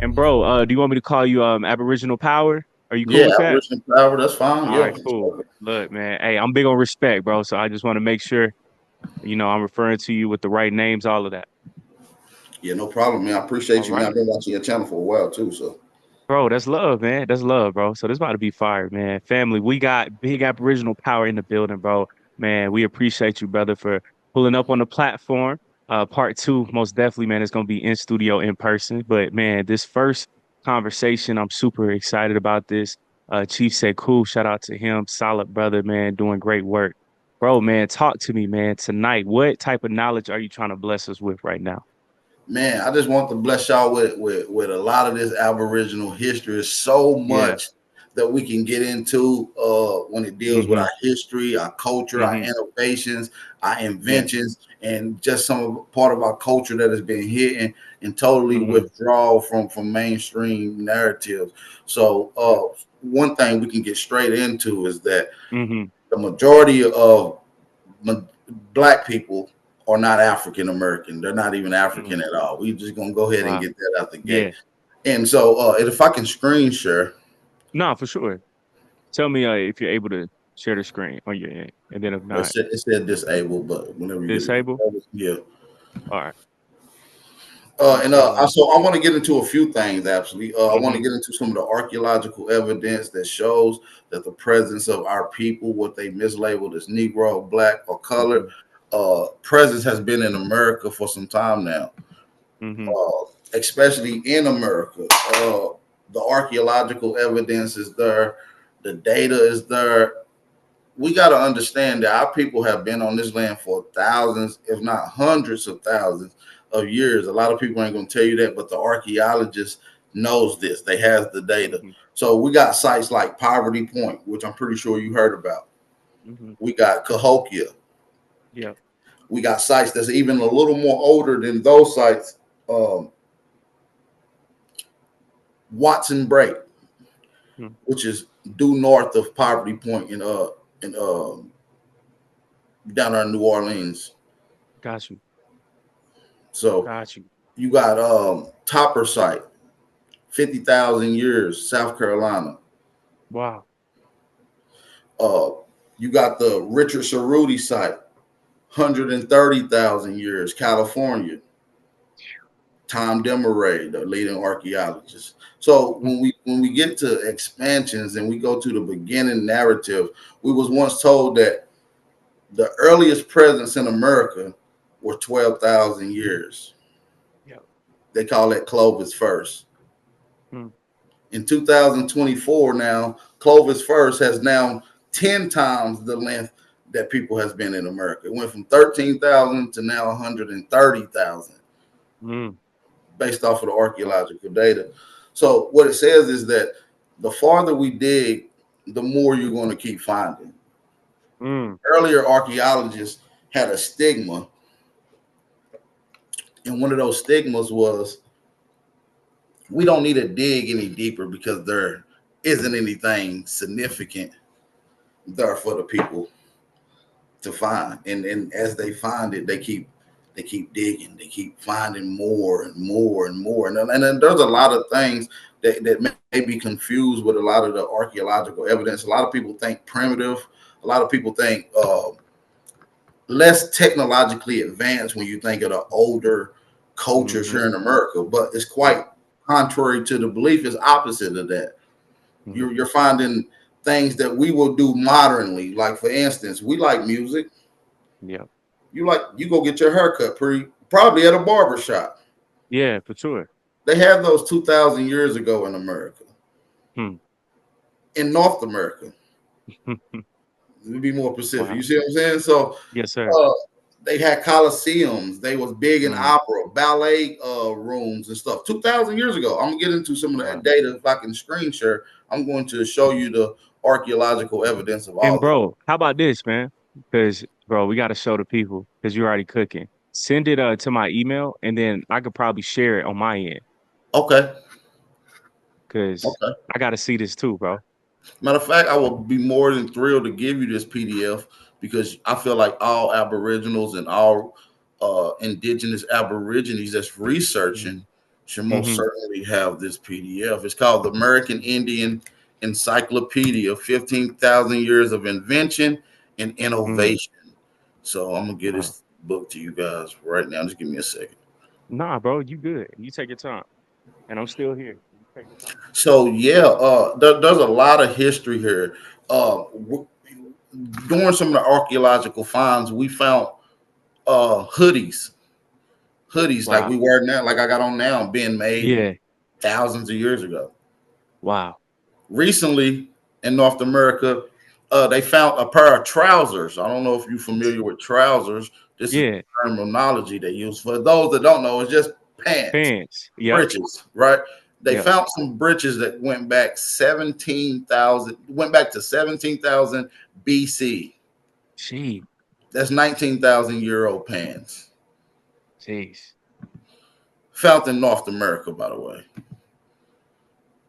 And bro, do you want me to call you Aboriginal Power? Are you cool Yeah, with that? Aboriginal Power, that's fine. All Yeah. right, cool. Look, man, hey, I'm big on respect, bro. So I just want to make sure, I'm referring to you with the right names, all of that. Yeah, no problem, man. I All appreciate you, man. right. I've been watching your channel for a while too. So Bro, that's love, man. That's love, bro. So this about to be fire, man. Family, we got big Aboriginal power in the building, bro. Man, we appreciate you, brother, for pulling up on the platform. Part two, most definitely, man, it's gonna be in studio in person. But man, this first conversation, I'm super excited about this. Chief said cool, shout out to him. Solid brother, man, doing great work. Bro, man, talk to me, man. Tonight, what type of knowledge are you trying to bless us with right now? man, I just want to bless y'all with a lot of this Aboriginal history. There's so Yeah. much that we can get into when it deals with Mm-hmm. our history, our culture, our Mm-hmm. innovations, our Yeah. inventions, and just some of part of our culture that has been hidden and totally Mm-hmm. withdraw from mainstream narratives. So Yeah. one thing we can get straight into is that Mm-hmm. the majority of ma- black people are not African American. They're not even Mm. African at all. We just gonna go ahead and Wow. get that out the gate. Yeah. And so, if I can screen share, No, for sure. Tell me if you're able to share the screen on your end, and then if not, it said disabled, but whenever you get disable. it, yeah. All right. Let me see. So I want to get into a few things. Actually, I want to Mm-hmm. get into some of the archaeological evidence that shows that the presence of our people, what they mislabeled as Negro, Black, or colored, Mm-hmm. presence has been in America for some time now. Mm-hmm. Especially in America. The archaeological evidence is there, the data is there. We got to understand that our people have been on this land for thousands, if not hundreds of thousands of years. A lot of people ain't going to tell you that, but the archaeologist knows this. They has the data. Mm-hmm. So we got sites like Poverty Point, which I'm pretty sure you heard about. Mm-hmm. We got Cahokia. Yeah. We got sites that's even a little more older than those sites. Um, Watson Break, Mm. which is due north of Poverty Point in down there in New Orleans. Got you. So Got you. you got Topper site, 50,000 years, South Carolina. Wow. Uh, you got the Richard Cerruti site, 130,000 years, California. Tom Demaray, the leading archaeologist. So when we get to expansions and we go to the beginning narrative, we was once told that the earliest presence in America were 12,000 years. Yeah. They call that Clovis first. Mm. In 2024 now, Clovis first has now 10 times the length that people has been in America. It went from 13,000 to now 130,000 Mm. based off of the Wow. archaeological data. So what it says is that the farther we dig, the more you're going to keep finding. Mm. Earlier archaeologists had a stigma, and one of those stigmas was we don't need to dig any deeper because there isn't anything significant there for the people to find. And as they find it, they keep digging, they keep finding more and more and more. And then there's a Mm. lot of things that may be confused with a lot of the archaeological evidence. A lot of people think primitive. A lot of people think less technologically advanced when you think of the older cultures Mm-hmm. here in America, but it's quite contrary to the belief. It's opposite of that. Mm-hmm. You're finding things that we will do modernly. Like for instance, we like music. Yeah. You go get your haircut probably at a barber shop. Yeah, for sure. They had those 2,000 years ago in America, Hmm. in North America. To be more specific, Wow. you see what I'm saying? So Yes, sir. uh, they had coliseums. They was big in Mm. opera, ballet rooms and stuff. 2,000 years ago. I'm gonna get into some of that Wow. data if I can screen share. I'm going to show you the archaeological evidence of And all of it. bro, how about this, man? Because bro, we got to show the people because you're already cooking. Send it to my email, and then I could probably share it on my end Okay. because Okay. I got to see this too, bro. Matter of fact, I will be more than thrilled to give you this PDF because I feel like all Aboriginals and all indigenous Aborigines that's researching Mm. should most Mm-hmm. certainly have this PDF. It's called the American Indian Encyclopedia: 15,000 Years of Invention and Mm. Innovation. So I'm gonna get Wow. this book to you guys right now. Just give me a second. Nah, bro, you good. You take your time. And I'm still here. You take your time. So yeah, there's a lot of history here. During some of the archaeological finds, we found hoodies like we Wow. wear now, like I got on now, being made Yeah. thousands of years ago. Wow. Recently in North America, they found a pair of trousers. I don't know if you're familiar with trousers. This is Yeah. the terminology they use. For those that don't know, it's just pants, Fans. Yep. breeches, right? They Yep. found some breeches that went back to 17,000 BC. Gee. That's 19,000-year-old pants. Jeez. Found in North America, by the way.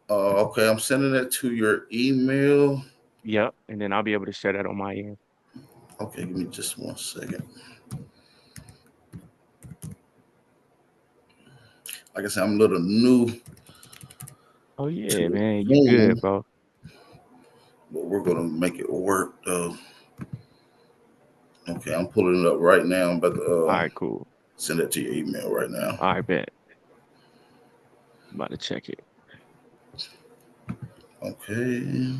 Okay, I'm sending it to your email. Yep. And then I'll be able to share that on my end. Okay, give me just 1 second. Like I said, I'm a little new Oh yeah, to man. You good, Zoom, bro. but we're gonna make it work though. Okay, I'm pulling it up right now. I'm about to All right, cool. send it to your email right now. All right, bet. I'm about to check it. Okay.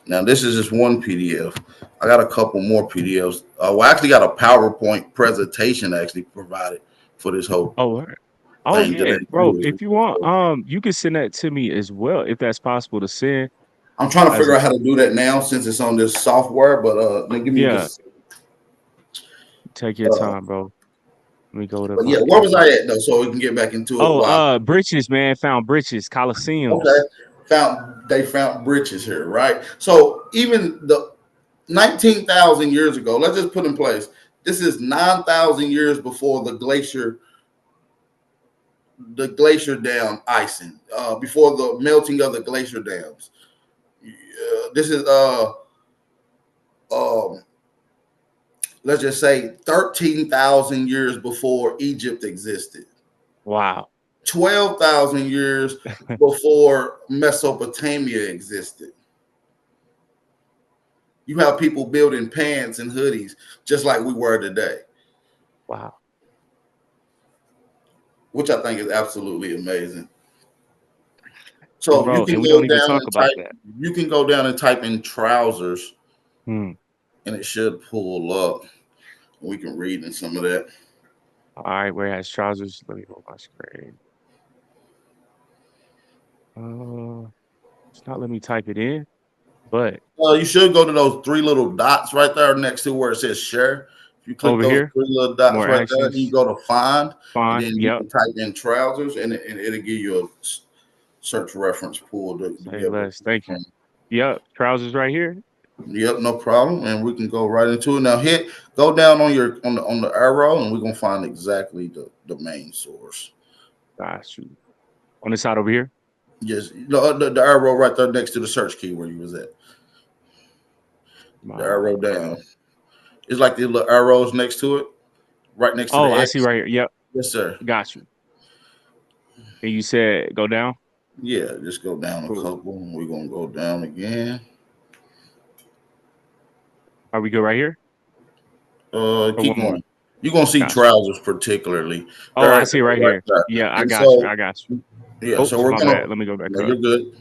Now this is just one PDF. I got a couple more PDFs. I actually got a PowerPoint presentation actually provided for this whole Oh, all right. Oh thing yeah, today. bro. If you want, you can send that to me as well, if that's possible to send I'm trying to as figure a out how to do that now since it's on this software, but give me yeah, just take your time, bro. Let me go to but yeah, my where was I inbox. at though? So we can get back into it. Oh, Wow. britches, man. Found britches, Okay. Colosseums. They found britches here, right? So even the 19,000 years ago, let's just put in place. This is 9,000 years before the glacier dam icing, before the melting of the glacier dams. This is um, let's just say 13,000 years before Egypt existed. Wow. 12,000 years before Mesopotamia existed. You have people building pants and hoodies just like we were today, Wow. which I think is absolutely amazing. And So bro, and we don't even talk about that. you can go down and type in trousers Hmm. and it should pull up. We can read in some of that. All right, where it has trousers? Let me hold my screen. Uh, it's not letting me type it in, but You should go to those three little dots right there next to where it says share. If you click over those here, three little dots more right there, you actions. go to find, and Fine. then you Yep. can type in trousers, and it'll give you a search reference pool to be Say able to less. Thank you. from. Yep. Trousers right here. Yep, no problem, and we can go right into it. Now, go down on the arrow, and we're gonna find exactly the main source. Got you. On the side over here. Just the arrow right there next to the search key where you was at. The arrow down. It's like the little arrows next to it, right next to Oh, the I see X. right here. Yep. Yes, sir. Got you. And you said go down? Yeah, just go down a Cool. couple. We're gonna go down again. Are we good right here? Or Keep one more? going. You're gonna see Got you. trousers particularly. Oh, I They're see right right here. there. Yeah, I And got you. so I got you. yeah, so Oops, we're my gonna. bad. Let me go back No, up. you're good.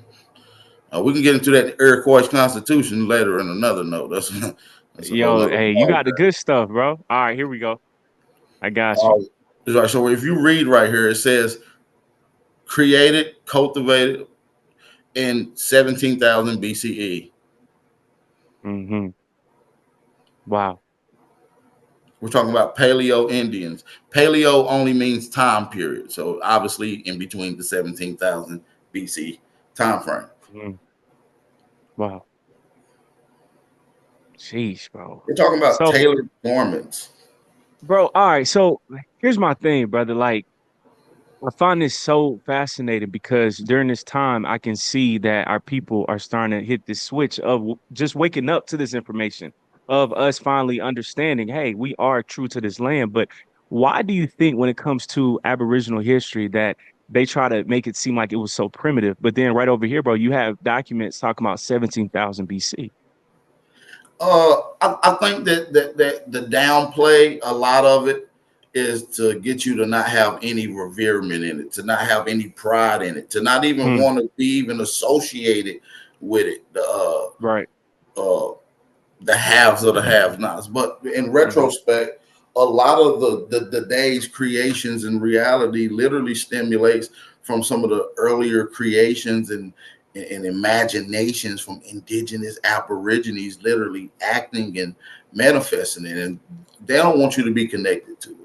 We can get into that Iroquois Constitution later in another note. That's a whole Yo, nother hey, you ball got the good stuff, bro. All right, here we go. I got you. right. So if you read right here, it says created, cultivated in 17,000 BCE. Mm-hmm. Wow. We're talking about Paleo Indians. Paleo only means time period. So obviously in between the 17,000 BC time frame. Mhm. Wow. Jeez, bro. We're talking about So, tailored garments. bro, all right. So here's my thing, brother. Like, I find this so fascinating because during this time, I can see that our people are starting to hit this switch of just waking up to this information, of us finally understanding, hey, we are true to this land. But why do you think, when it comes to Aboriginal history, that they try to make it seem like it was so primitive. But then right over here, bro, you have documents talking about 17,000 BC. I think that the downplay, a lot of it is to get you to not have any reverement in it, to not have any pride in it, to not even Mm, want to be even associated with it. right. Uh, the haves of the have-nots. But in Hmm. retrospect, a lot of the day's creations and reality literally stimulates from some of the earlier creations and imaginations from indigenous aborigines literally acting and manifesting it. And they don't want you to be connected to it.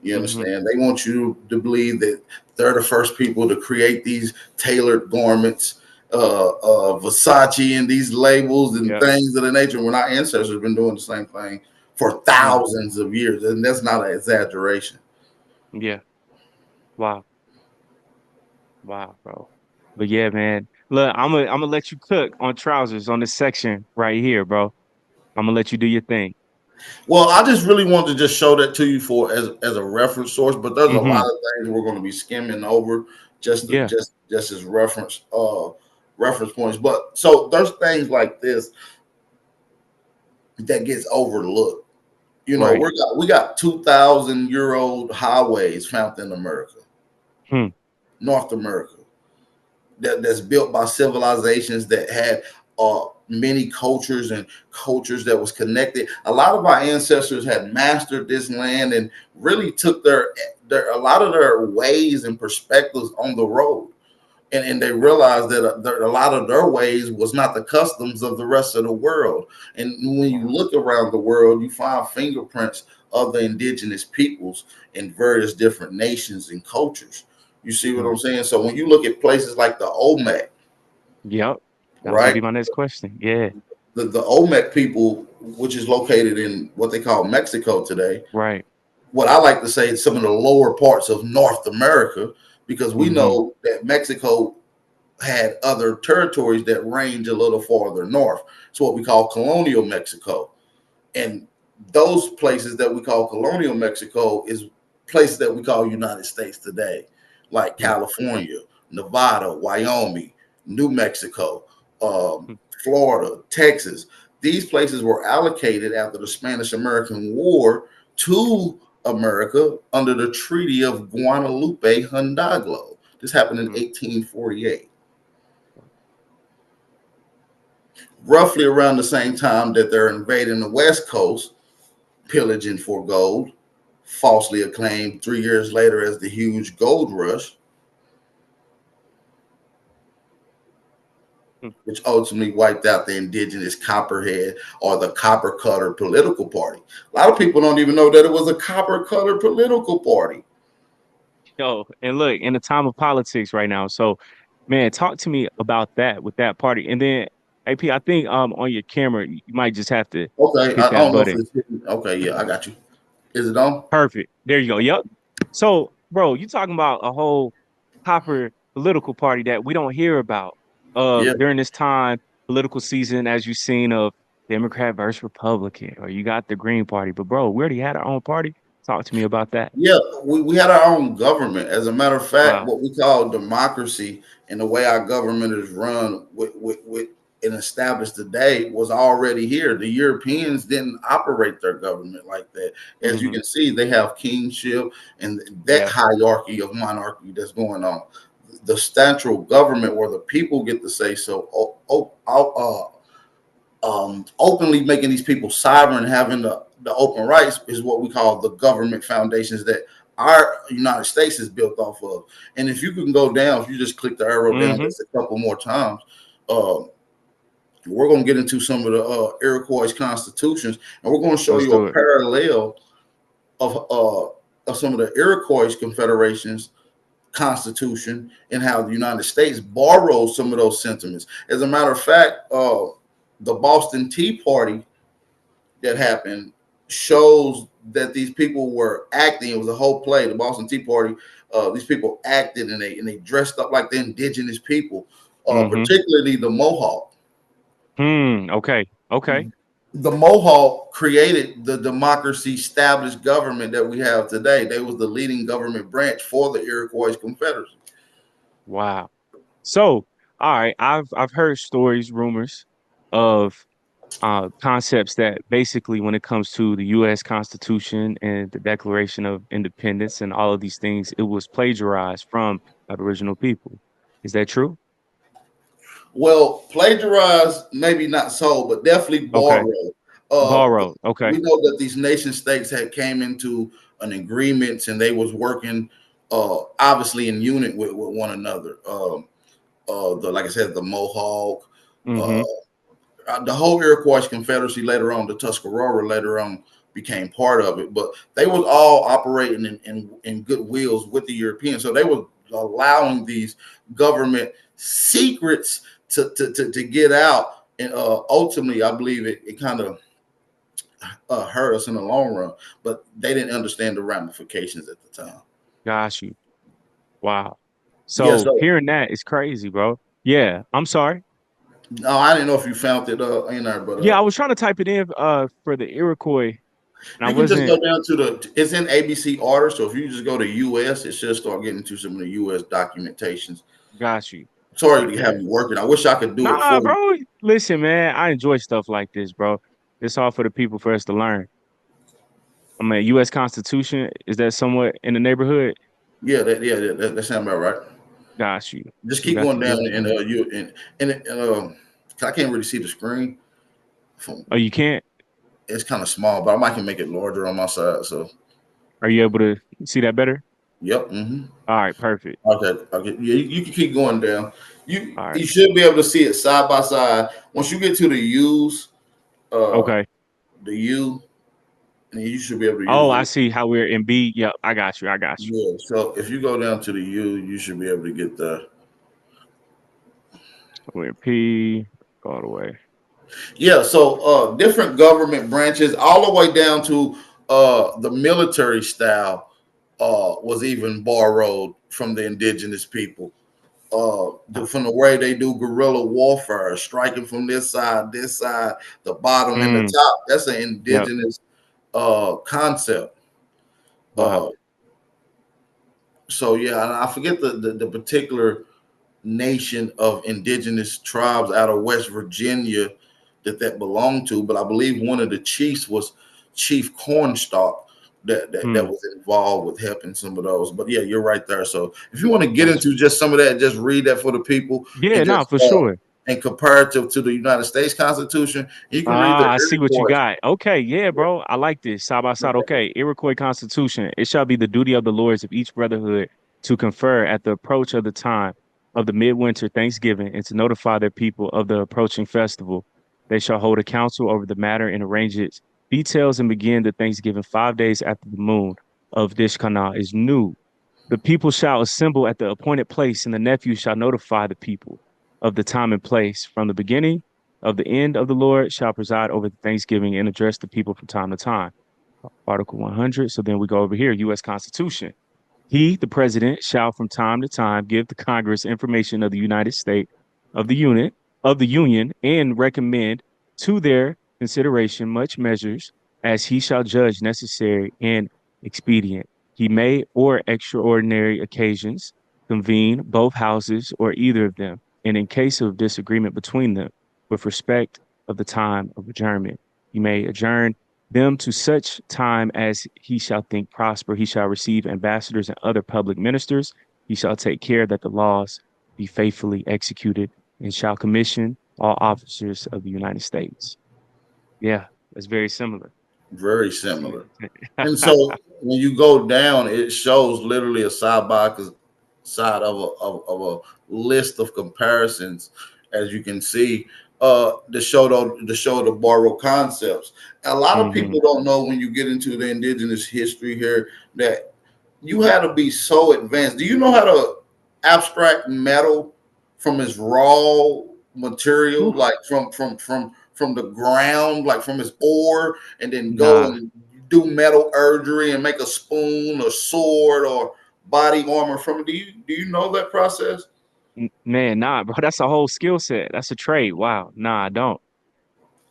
You Hmm. understand? They want you to believe that they're the first people to create these tailored garments, Versace and these labels and Yeah. things of the nature. When our ancestors have been doing the same thing for Mm, thousands of years, and that's not an exaggeration. yeah. Wow. Wow, bro. But yeah, man. Look, I'm gonna let you cook on trousers on this section right here, bro. I'm gonna let you do your thing. Well, I just really wanted to just show that to you for as a reference source, but there's a lot Hmm. of things we're going to be skimming over Yeah. just as reference points. But so there's things like this that gets overlooked. You know, Right. we got 2,000-year old highways found in America, Hmm. North America, that's built by civilizations that had many cultures and cultures that was connected. A lot of our ancestors had mastered this land and really took their a lot of their ways and perspectives on the road. And they realized that a lot of their ways was not the customs of the rest of the world. And when you Wow. look around the world, you find fingerprints of the indigenous peoples in various different nations and cultures. You see what Hmm. I'm saying? So when you look at places like the Olmec, Yep. That was gonna right? be my next question. Yeah. The Olmec people, which is located in what they call Mexico today, Right. what I like to say is some of the lower parts of North America, because we Hmm. know that Mexico had other territories that range a little farther north. It's what we call colonial Mexico. And those places that we call colonial Mexico is places that we call United States today, like Hmm. California, Nevada, Wyoming, New Mexico, Hmm. Florida, Texas. These places were allocated after the Spanish American War to America under the Treaty of Guadalupe Hidalgo. This happened in Hmm. 1848. Roughly around the same time that they're invading the West Coast, pillaging for gold, falsely acclaimed 3 years later as the huge gold rush, Hmm. which ultimately wiped out the indigenous copperhead or the copper color political party. A lot of people don't even know that it was a copper color political party. Yo, and look, in the time of politics right now. So, man, talk to me about that with that party. And then, AP, I think on your camera, you might just have to Okay, hit I that don't know if button. it's hitting. Okay, yeah, I got you. Is it on? Perfect. There you go. Yep. So, bro, you talking about a whole copper political party that we don't hear about Yeah. during this time, political season, as you've seen of Democrat versus Republican, or you got the Green Party. But bro, we already had our own party. Talk to me about that. Yeah, we had our own government. As a matter of fact, Wow. what we call democracy and the way our government is run with and established today was already here. The Europeans didn't operate their government like that. As you Hmm. can see, they have kingship and that Yeah. hierarchy of monarchy that's going on. The central government, where the people get to say so, openly making these people sovereign, having the open rights, is what we call the government foundations that our United States is built off of. And if you can go down, if you just click the arrow down Hmm. just a couple more times, uh, we're going to get into some of the Iroquois constitutions, and we're going to show Let's you do a it. parallel of some of the Iroquois confederations constitution and how the United States borrowed some of those sentiments. As a matter of fact, the Boston Tea Party that happened shows that these people were acting. It was a whole play. The Boston Tea Party, these people acted and they dressed up like the indigenous people, Hmm. particularly the Mohawk. Hmm. Okay. Okay. The Mohawk created the democracy established government that we have today. They was the leading government branch for the Iroquois Confederacy. Wow. So, all right, I've heard stories, rumors of concepts that basically, when it comes to the U.S. Constitution and the Declaration of Independence and all of these things, it was plagiarized from Aboriginal people. Is that true? Well, plagiarized, maybe not so, but definitely Okay. borrowed. Borrowed. Okay. We know that these nation states had came into an agreement and they was working obviously in unit with one another. The like I said, the Mohawk, uh, Mm-hmm. the whole Iroquois Confederacy later on, the Tuscarora later on became part of it, but they was all operating in good wills with the Europeans. So they were allowing these government secrets to get out. And ultimately, I believe it kind of hurt us in the long run, but they didn't understand the ramifications at the time. Got you. Wow. Yeah, So so hearing that is crazy, bro. Yeah. I'm sorry. no, I didn't know if you found it in there, but Yeah, I was trying to type it in for the Iroquois, and I you can just wasn't. go down to it's in ABC order. So if you just go to US, it should start getting to some of the US documentations. Got you. Sorry Right to have there. you working. I wish I could do it Nah, for you. bro. Listen, man, I enjoy stuff like this, bro. It's all for the people for us to learn. I mean, U.S. Constitution, is that somewhat in the neighborhood? That sounds about right. Got you. Just So we keep got the going down U.S. and you I can't really see the screen. Oh, you can't? It's kind of small, but I might can make it larger on my side. So Are you able to see that better? yep. Mm-hmm. All right, perfect. Okay. Yeah, you can keep going down. You All right. you should be able to see it side by side. Once you get to the U's, uh, Okay. the U, and you should be able to use Oh, I the see how we're in B. Yep, I got you. I got you. yeah. So if you go down to the U, you should be able to get the We're in P all the way. yeah. So different government branches, all the way down to the military style, was even borrowed from the indigenous people. Uh, From the way they do guerrilla warfare, striking from this side, the bottom and the Mm, top. That's an yep. indigenous concept. Wow. Uh, so yeah, I forget the particular nation of indigenous tribes out of West Virginia that belonged to, but I believe one of the chiefs was Chief Cornstalk that Mm, was involved with helping some of those. But yeah, you're right there. So if you want to get got you. into just some of that, just read that for the people Yeah, and no, just for sure. and comparative to the United States Constitution, you can read the Ah, I see what you Iroquois. got. Okay, yeah, bro. I like this. Side by side. Okay. Iroquois Constitution. It shall be the duty of the lords of each brotherhood to confer at the approach of the time of the midwinter Thanksgiving and to notify their people of the approaching festival. They shall hold a council over the matter and arrange its details and begin the Thanksgiving 5 days after the moon of Dishkana is new. The people shall assemble at the appointed place, and the nephew shall notify the people of the time and place from the beginning of the end of the Lord shall preside over the Thanksgiving and address the people from time to time. Article 100. So then we go over here, U.S. Constitution. He, the president, shall from time to time give the Congress information of the United States of the unit of the Union and recommend to their consideration much measures as he shall judge necessary and expedient. He may, or extraordinary occasions, convene both houses or either of them, and in case of disagreement between them, with respect of the time of adjournment, he may adjourn them to such time as he shall think prosper. He shall receive ambassadors and other public ministers. He shall take care that the laws be faithfully executed and shall commission all officers of the United States. Yeah, that's very similar. Very similar. And so when you go down, it shows literally a side by side of a list of comparisons, as you can see, to show the borrowed concepts. A lot of Hmm. people don't know when you get into the indigenous history here that you had to be so advanced. Do you know how to abstract metal from its raw material, like from the ground, like from its ore, and then go Nah, and do metallurgery and make a spoon or sword or body armor from it? Do you know that process? man, nah, bro. That's a whole skill set. That's a trade. Wow. Nah, I don't.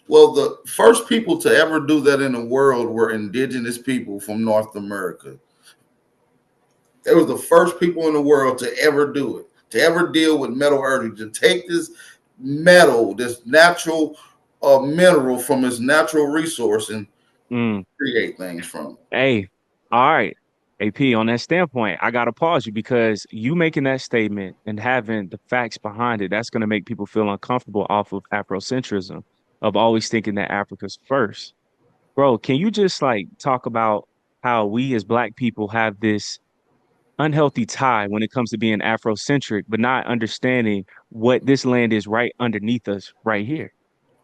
Well, the first people to ever do that in the world were indigenous people from North America. They were the first people in the world to ever do it, to ever deal with metallurgy, to take this metal, this natural mineral from its natural resource and Mm. create things from it. Hey, all right. AP, on that standpoint, I gotta pause you because you making that statement and having the facts behind it, that's gonna make people feel uncomfortable off of Afrocentrism, of always thinking that Africa's first. Bro, can you just like talk about how we as Black people have this unhealthy tie when it comes to being Afrocentric, but not understanding what this land is right underneath us right here?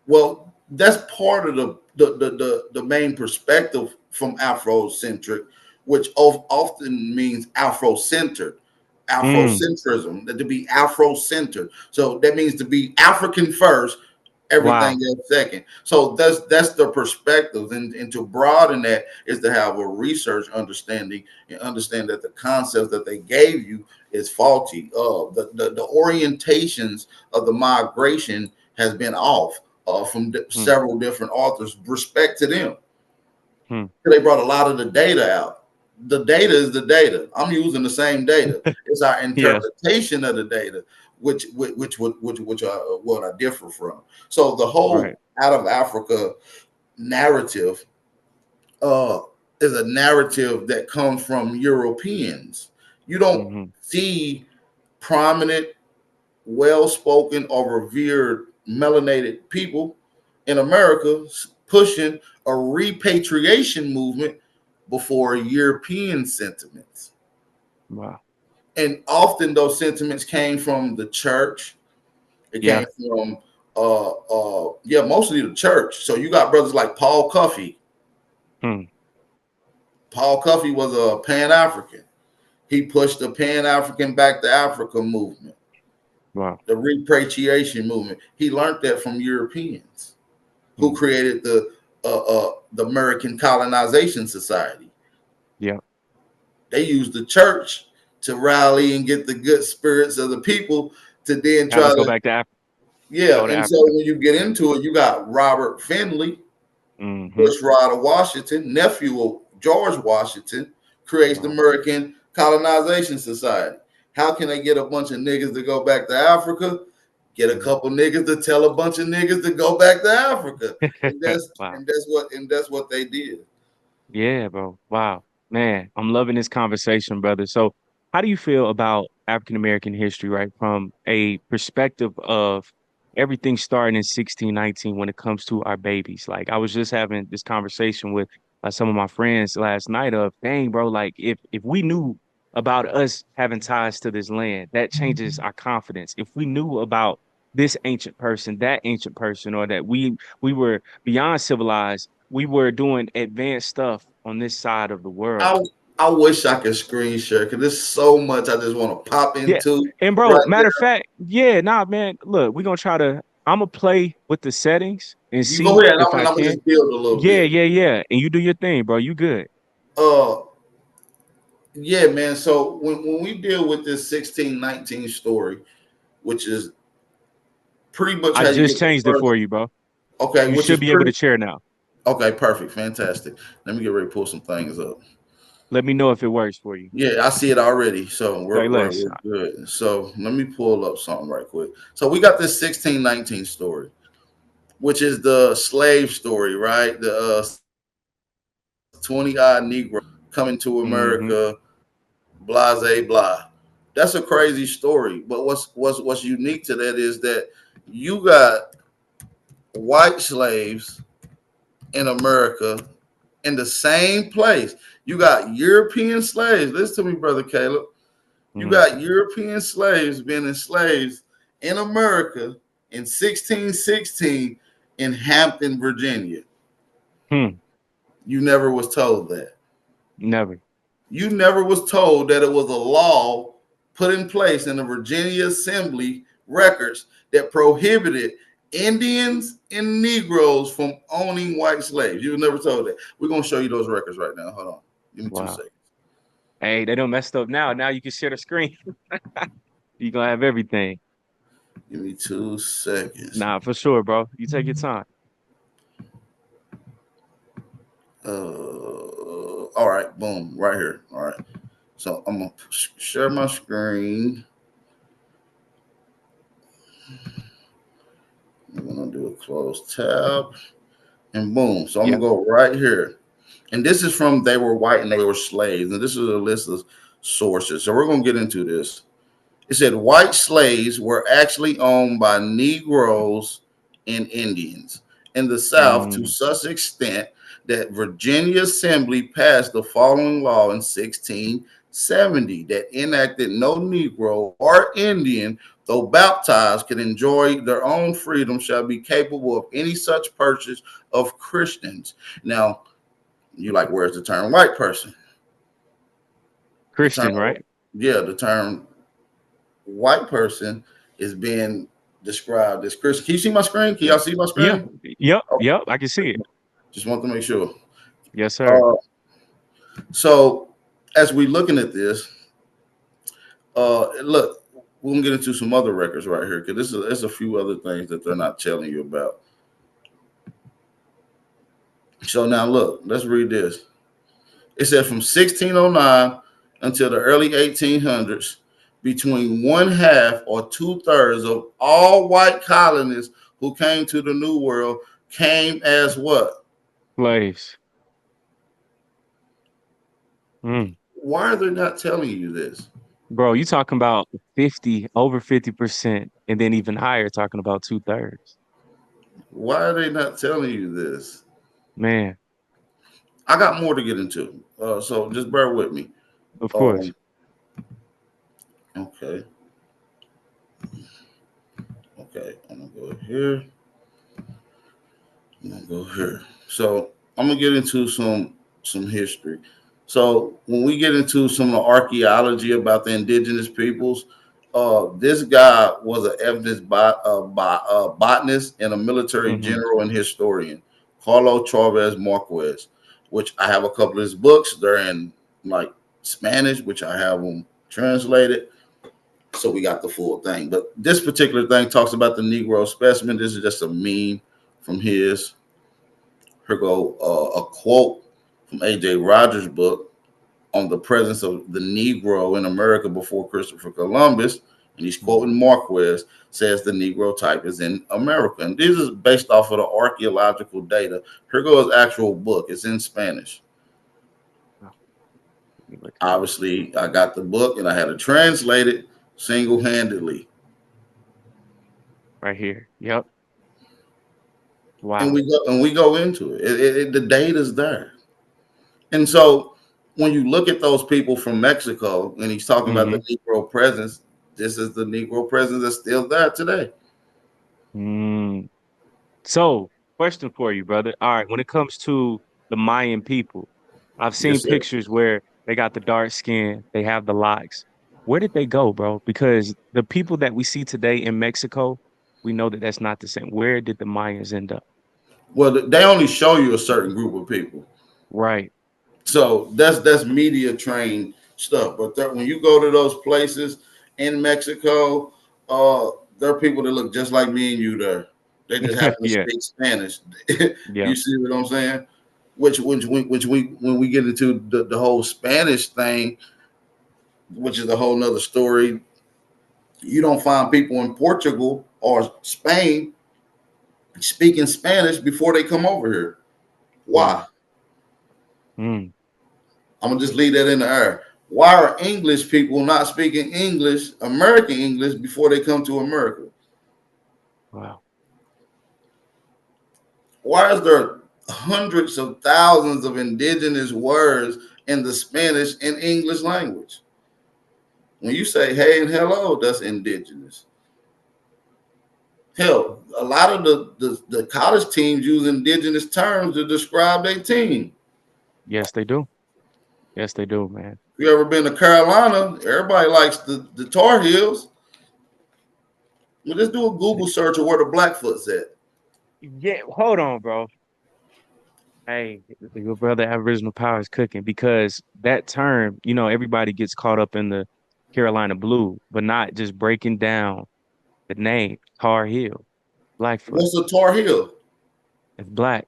Well, that's part of the main perspective from Afrocentric, which often means Afro-centered, Mm, Afrocentrism, that to be Afro-centered. So that means to be African first, everything wow. else second. So that's the perspective, and to broaden that is to have a research understanding and understand that the concepts that they gave you is faulty. The orientations of the migration has been off from Hmm, several different authors. Respect to them. hmm. They brought a lot of the data out. The data is the data. I'm using the same data. It's our Yes. interpretation of the data, which what I differ from. So the Right. whole out of Africa narrative uh, is a narrative that comes from Europeans. You don't Hmm. see prominent, well-spoken or revered melanated people in America pushing a repatriation movement before European sentiments. Wow. And often those sentiments came from the church. It came Yeah. from yeah, mostly the church. So you got brothers like Paul Cuffey. Hmm. Paul Cuffey was a Pan-African. He pushed the Pan-African back to Africa movement, Wow. the repatriation movement. He learned that from Europeans who Hmm. created the American Colonization Society. Yeah. They used the church to rally and get the good spirits of the people to then Have try us go to, back to Africa. yeah. Go to And so Africa. when you get Yeah. into it, you got Robert Finley, Hmm. Bushrod of Washington, nephew of George Washington, creates the Wow. American Colonization Society. How can they get a bunch of niggas to go back to Africa? Get a Hmm. couple niggas to tell a bunch of niggas to go back to Africa, and that's Wow. and that's what and that's what they did. Yeah, bro. Wow. Man, I'm loving this conversation, brother. So, how do you feel about African American history, right? From a perspective of everything starting in 1619 when it comes to our babies. Like, I was just having this conversation with some of my friends last night of, dang, bro, like if we knew about us having ties to this land, that changes our confidence. If we knew about this ancient person, that ancient person, or that we were beyond civilized, we were doing advanced stuff on this side of the world. I I wish I could screen share because there's so much I just want to pop Yeah. into And bro, right matter of there. fact, yeah, nah, man. Look, we're gonna try to I'm gonna play with the settings and You go see ahead. if I I'm gonna can. just build a little Yeah, bit. yeah, yeah. And you do your thing, bro. You good. Uh, yeah, man. So when we deal with this 1619 story, which is pretty much I how you just get the changed it first. for you, bro. Okay, You which is should be able pretty. to chair now. Okay, perfect, fantastic. Let me get ready to pull some things up. Let me know if it works for you. Yeah, I see it already. So Say less. we're good. So let me pull up something right quick. So we got this 1619 story, which is the slave story, right? The 20 odd Negroes coming to Mm-hmm. America, blase blah. That's a crazy story. But what's unique to that is that you got white slaves in America in the same place. You got European slaves. Listen to me, brother Caleb. You Mm-hmm. got European slaves being enslaved in America in 1616 in Hampton, Virginia. Hmm. You never was told that. Never. You never was told that it was a law put in place in the Virginia Assembly records that prohibited Indians and Negroes from owning white slaves. You were never told that. We're gonna show you those records right now. Hold on. Give me two Wow. seconds. Hey, they don't messed up now. Now you can share the screen. You gonna have everything. Give me 2 seconds. Nah, for sure, bro. You take your time. All right, boom, right here. All right. So I'm gonna share my screen. I'm gonna do a close tab and boom. So I'm Yeah. gonna go right here. And this is from They Were White and They Were Slaves. And this is a list of sources. So we're gonna get into this. It said white slaves were actually owned by Negroes and Indians in the South to Mm, such extent that Virginia Assembly passed the following law in 1670 that enacted no Negro or Indian, though baptized, could enjoy their own freedom, shall be capable of any such purchase of Christians. Now, you like, where's the term white person? The term, Christian, right? yeah, the term white person is being described as Christian. Can you see my screen? Can Yeah. y'all see my Yeah. screen? Yep. Oh, Yep. I can see it. just want to make sure. Yes, sir. Uh, so as we looking at this, look, we're gonna get into some other records right here because there's a few other things that they're not telling you about. So now look, let's read this. It said from 1609 until the early 1800s, between one half or two-thirds of all white colonists who came to the New World came as what? Slaves. Mm. Why are they not telling you this? Bro, you talking about 50, over 50%, and then even higher, talking about 2/3. Why are they not telling you this? Man, I got more to get into, so just bear with me. of course. Um, okay, okay, I'm gonna go here. I'm gonna go here. So I'm gonna get into some history. So when we get into some of the archaeology about the indigenous peoples, this guy was an evidence botanist and a military Hmm. general and historian, Carlo Chavez Marquez, which I have a couple of his books. They're in like Spanish, which I have them translated. So we got the full thing. But this particular thing talks about the Negro specimen. This is just a meme from his. Here go a quote from A.J. Rogers' book on the presence of the Negro in America before Christopher Columbus. And he's quoting Marquez, says the Negro type is in America. And this is based off of the archaeological data. Here goes actual book. It's in Spanish. Let me look at this Obviously, I got the book and I had to translate it single-handedly. right here. Yep. And Wow. we go into it. The data's there. And so when you look at those people from Mexico and he's talking about the Hmm. Negro presence, this is the Negro presence that's still there today. Mm. So, question for you, brother. All right, when it comes to the Mayan people, I've seen Yes, sir. pictures where they got the dark skin, they have the locks. Where did they go, bro? Because the people that we see today in Mexico, we know that that's not the same. Where did the Mayans end up? Well, they only show you a certain group of people. Right. So that's media trained stuff. But when you go to those places in Mexico, there are people that look just like me and you there. They just happen to Yeah. speak Spanish. Yeah. You see what I'm saying? Which we when we get into the whole Spanish thing, which is a whole nother story. You don't find people in Portugal or Spain speaking Spanish before they come over here. Mm. Why? Mm. I'm gonna just leave that in the air. Why are English people not speaking English, American English, before they come to America? Wow. Why is there hundreds of thousands of indigenous words in the Spanish and English language? When you say hey and hello, that's indigenous. Hell, a lot of the college teams use indigenous terms to describe their team. Yes, they do. Yes, they do, man. If you ever been to Carolina, everybody likes the Tar Heels. Well, just do a Google search of where the Blackfoot's at. Yeah, hold on, bro. Hey, your brother Aboriginal Power is cooking because that term, everybody gets caught up in the Carolina blue, but not just breaking down the name, Tar Heel, Blackfoot. What's a Tar Heel? It's black,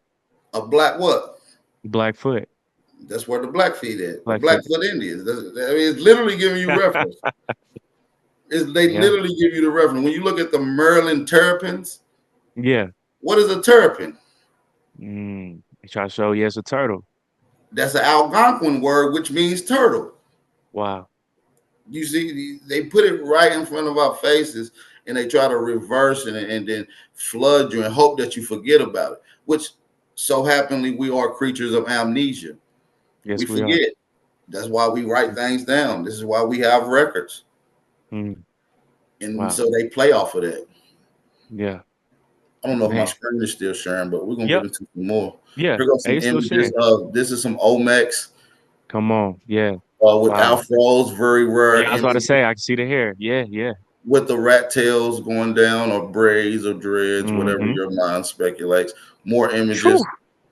A black what? Blackfoot, That's where the Blackfeet at. The Blackfoot. Blackfoot Indians. I mean, it's literally giving you reference. They Yeah. literally give you the reference. When you look at the Merlin terrapins, Yeah. what is a terrapin? They try to show you as a turtle. That's an Algonquin word, which means turtle. Wow. You see, they put it right in front of our faces, and they try to reverse it and then flood you and hope that you forget about it. Which, so happily, we are creatures of amnesia. We Yes, we are. forget. That's why we write things down. This is why we have records, Mm, and wow. so they play off of that. Yeah. I don't know if my Man. screen is still sharing, but we're gonna get Yep. into some more. Yeah. Here goes Hey, some it's still images sharing. of this is some Olmecs Come on. Yeah. with Wow. afros, very rare Yeah, I was about to images say, I can see the hair. Yeah. Yeah. with the rat tails going down or braids or dreads, whatever Mm-hmm. your mind speculates. More Whew. images,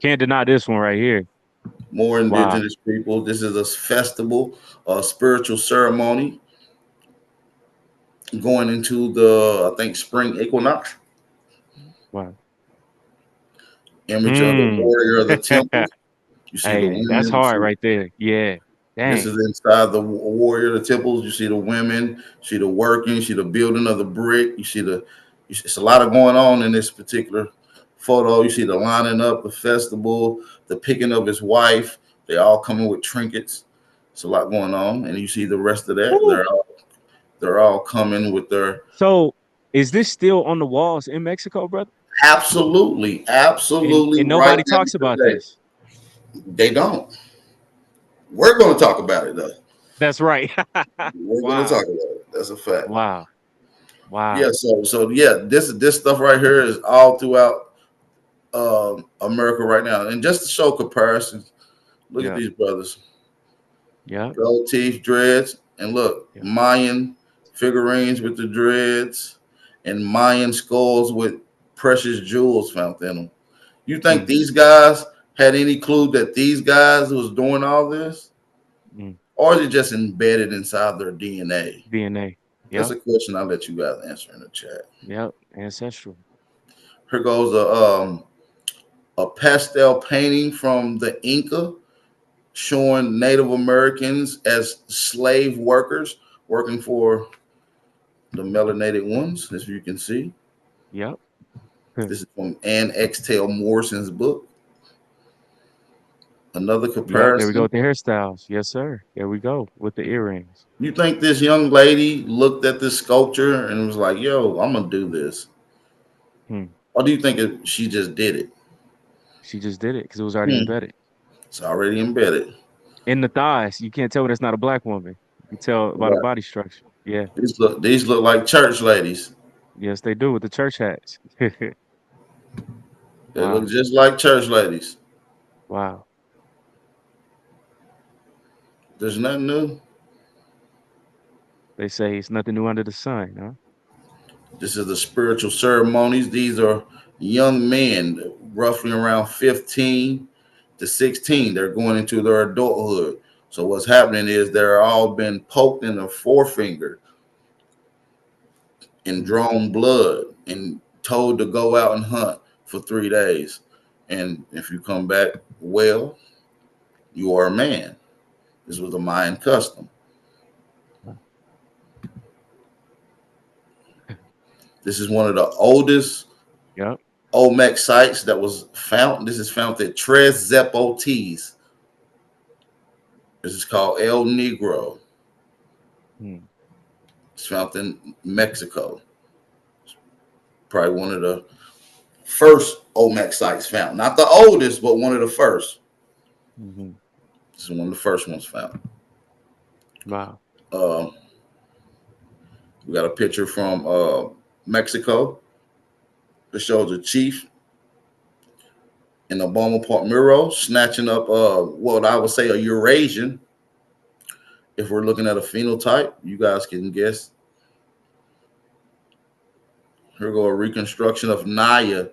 Can't deny this one right here. more Wow. indigenous people. This is a festival, a spiritual ceremony going into the, I think, spring equinox. Wow. Image of the Hmm. warrior of the temple. You see the Hey, that's women. You hard see right there. Yeah. this Dang. is inside the warrior of the temples. You see the women. You see the working. You see the building of the brick. It's a lot of going on in this particular photo. You see the lining up, the festival, the picking of his wife. They all coming with trinkets. It's a lot going on, and you see the rest of that. Whew. They're all coming with their So is this still on the walls in Mexico, brother? absolutely, absolutely And right nobody now talks about today. this. They don't. We're going to talk about it though. That's right. We're going to Wow. talk about it. That's a fact. Wow. Yeah. Wow. So yeah, this stuff right here is all throughout America right now, and just to show comparisons, look at Yeah. these brothers, Yeah. gold teeth, dreads, and look, Yeah. Mayan figurines with the dreads, and Mayan skulls with precious jewels found in them. You think Mm, these guys had any clue that these guys was doing all this, mm. or is it just embedded inside their DNA? DNA. That's Yep. a question I'll let you guys answer in the chat. Yep. Ancestral. Here goes a pastel painting from the Inca showing Native Americans as slave workers working for the melanated ones, as you can see. Yep. This is from Ann X. Tail Morrison's book. Another Yep. There we go comparison. with the hairstyles. Yes, sir. There we go with the earrings. You think this young lady looked at this sculpture and was like, yo, I'm going to do this? Hmm. Or do you think she just did it? She just did it because it was already Hmm. embedded It's already embedded. in the thighs. You can't tell that's not a black woman. You can tell by the Right. body structure. Yeah. These look like church ladies. Yes, they do with the church hats. They look Wow. just like church ladies. Wow. There's nothing new. They say it's nothing new under the sun, huh? This is the spiritual ceremonies. These are young men, roughly around 15 to 16. They're going into their adulthood. So what's happening is they're all been poked in the forefinger and Mm. drawn blood and told to go out and hunt for 3 days. And if you come back well, you are a man. This was a Mayan custom. This is one of the oldest Yep. Omec sites that was found. This is found at Tres Zapotes. This is called El Negro. Mm. It's found in Mexico. Probably one of the first Olmec sites found. Not the oldest, but one of the first. Hmm. This is one of the first ones found. Wow. Uh, we got a picture from Mexico that shows a chief in a Bonaparte mural snatching up what I would say a Eurasian. If we're looking at a phenotype, you guys can guess. Here go a reconstruction of Naya,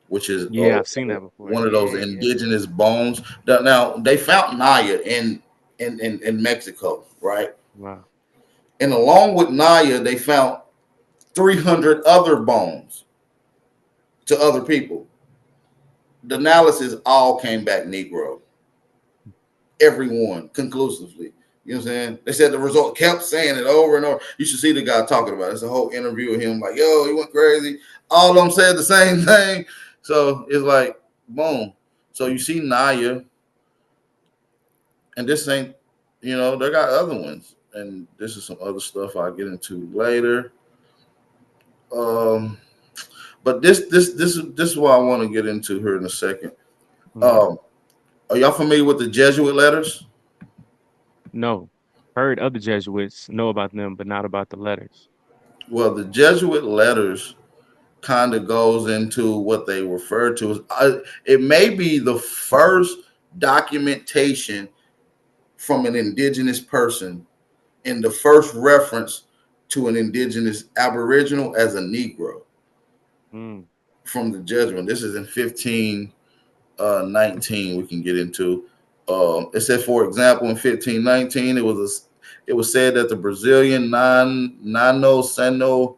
which is Yeah, I've seen that before. one of those Yeah, yeah. indigenous bones. Now they found Naya in Mexico, right? Wow. And along with Naya, they found 300 other bones to other people. The analysis all came back Negro, everyone conclusively. You know what I'm saying? They said the result kept saying it over and over. You should see the guy talking about it. It's a whole interview with him, like, yo, he went crazy. All of them said the same thing. So it's like, boom. So you see Naya, and this ain't, they got other ones. And this is some other stuff I'll get into later. Um, but this is what I want to get into here in a second. Hmm. Um, are y'all familiar with the Jesuit letters? No. Heard other Jesuits, know about them, but not about the letters. Well, the Jesuit letters kind of goes into what they refer to as it may be the first documentation from an indigenous person and the first reference to an indigenous aboriginal as a Negro Mm. from the Jesuit. This is in 1519. We can get into. It said, for example, in 1519, it was said that the Brazilian Nano Seno.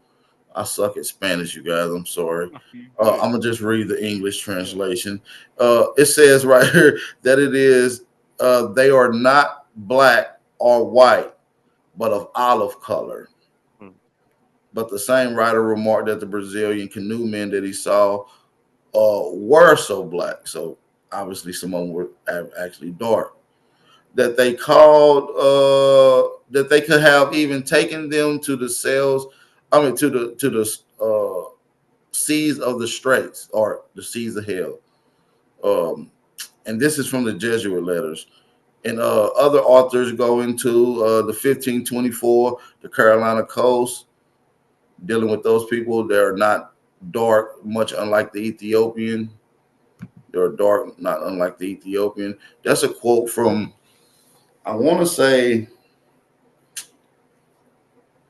I suck at Spanish, you guys. I'm sorry. You good. I'm gonna just read the English translation. It says right here that it is they are not black or white, but of olive color. Mm. But the same writer remarked that the Brazilian canoe men that he saw were so black. So obviously, some of them were actually dark. That they called that they could have even taken them to the cells. I mean, to the seas of the straits or the seas of hell. Um, and this is from the Jesuit letters. And other authors go into the 1524, the Carolina coast, dealing with those people. They're not dark, much unlike the Ethiopian. They're dark, not unlike the Ethiopian. That's a quote from, I want to say,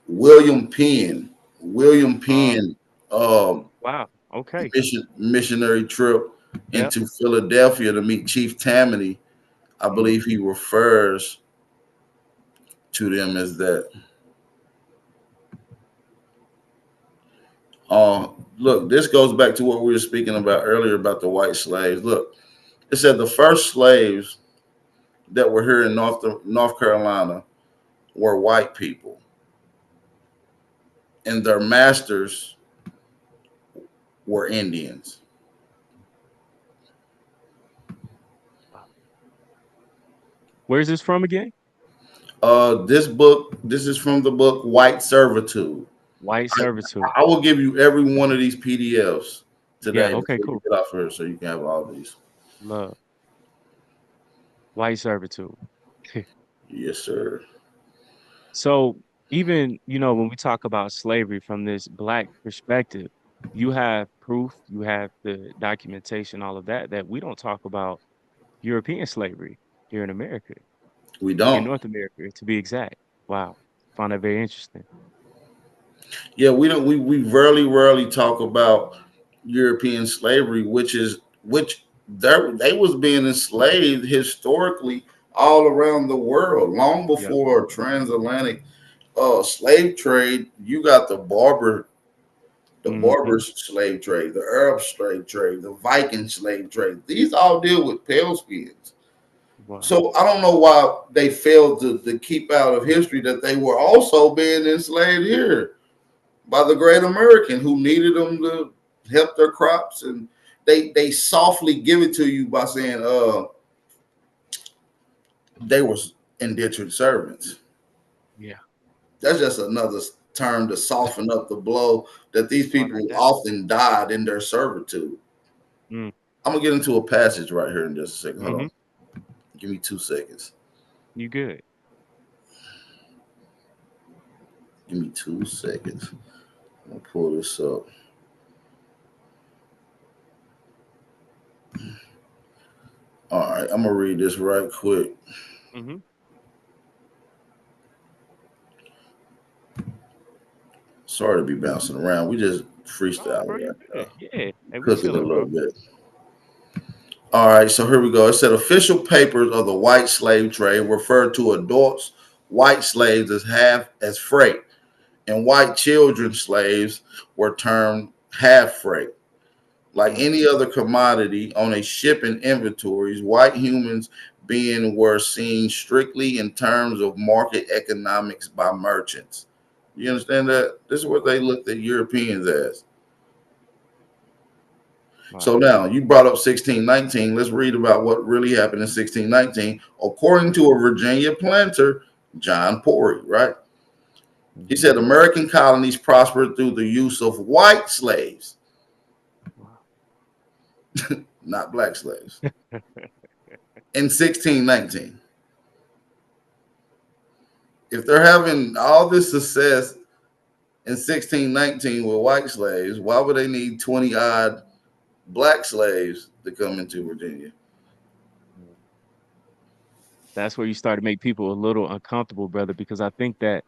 William Penn. William Uh, Penn, um, wow. Okay. missionary trip Yep. into Philadelphia to meet Chief Tammany. I Mm. believe he refers to them as that. Look, this goes back to what we were speaking about earlier about the white slaves. Look, it said the first slaves that were here in North Carolina were white people, and their masters were Indians. Wow. Where's this from again? This is from the book White Servitude. White servitude. I will give you every one of these PDFs Yeah. today Okay. before you Cool. get off here, so you can have all these. Love. White servitude. Yes, sir. So even, when we talk about slavery from this black perspective, you have proof, you have the documentation, all of that, that we don't talk about European slavery here in America, We in don't. North America, to be exact. Wow. Find that very interesting. Yeah, we don't. We rarely talk about European slavery, which they was being enslaved historically all around the world long Yep. before transatlantic slave trade. You got the Mm-hmm. Berber slave trade, the Arab slave trade, the Viking slave trade. These all deal with pale skins. Wow. So I don't know why they failed to keep out of history that they were also being enslaved here by the Great American who needed them to help their crops, and they softly give it to you by saying they were indentured servants. Yeah. That's just another term to soften up the blow that these Water people it down. often died in their servitude. Mm. I'm gonna get into a passage right here in just a second. Hold Mm-hmm. on, give me 2 seconds. You good. Give me 2 seconds. I'm gonna pull this up. All right, I'm gonna read this right quick. Mm-hmm. Sorry to be bouncing around. We just No, freestyle bro, right you now, good. Yeah. Hey, we cooking a chilling, little bro. bit. All right, so here we go. It said official papers of the white slave trade refer to adults, white slaves as half as freight, and white children slaves were termed half freight. Like Mm. any other commodity on a ship in inventories, white humans being were seen strictly in terms of market economics by merchants. You understand that? This is what they looked at Europeans as. Wow. So now you brought up 1619. Let's read about what really happened in 1619, according to a Virginia planter, John Porey, right? He Hmm. said American colonies prospered through the use of white slaves, Wow. not black slaves, in 1619. If they're having all this success in 1619 with white slaves, why would they need 20 odd black slaves to come into Virginia? That's where you start to make people a little uncomfortable, brother, because I think that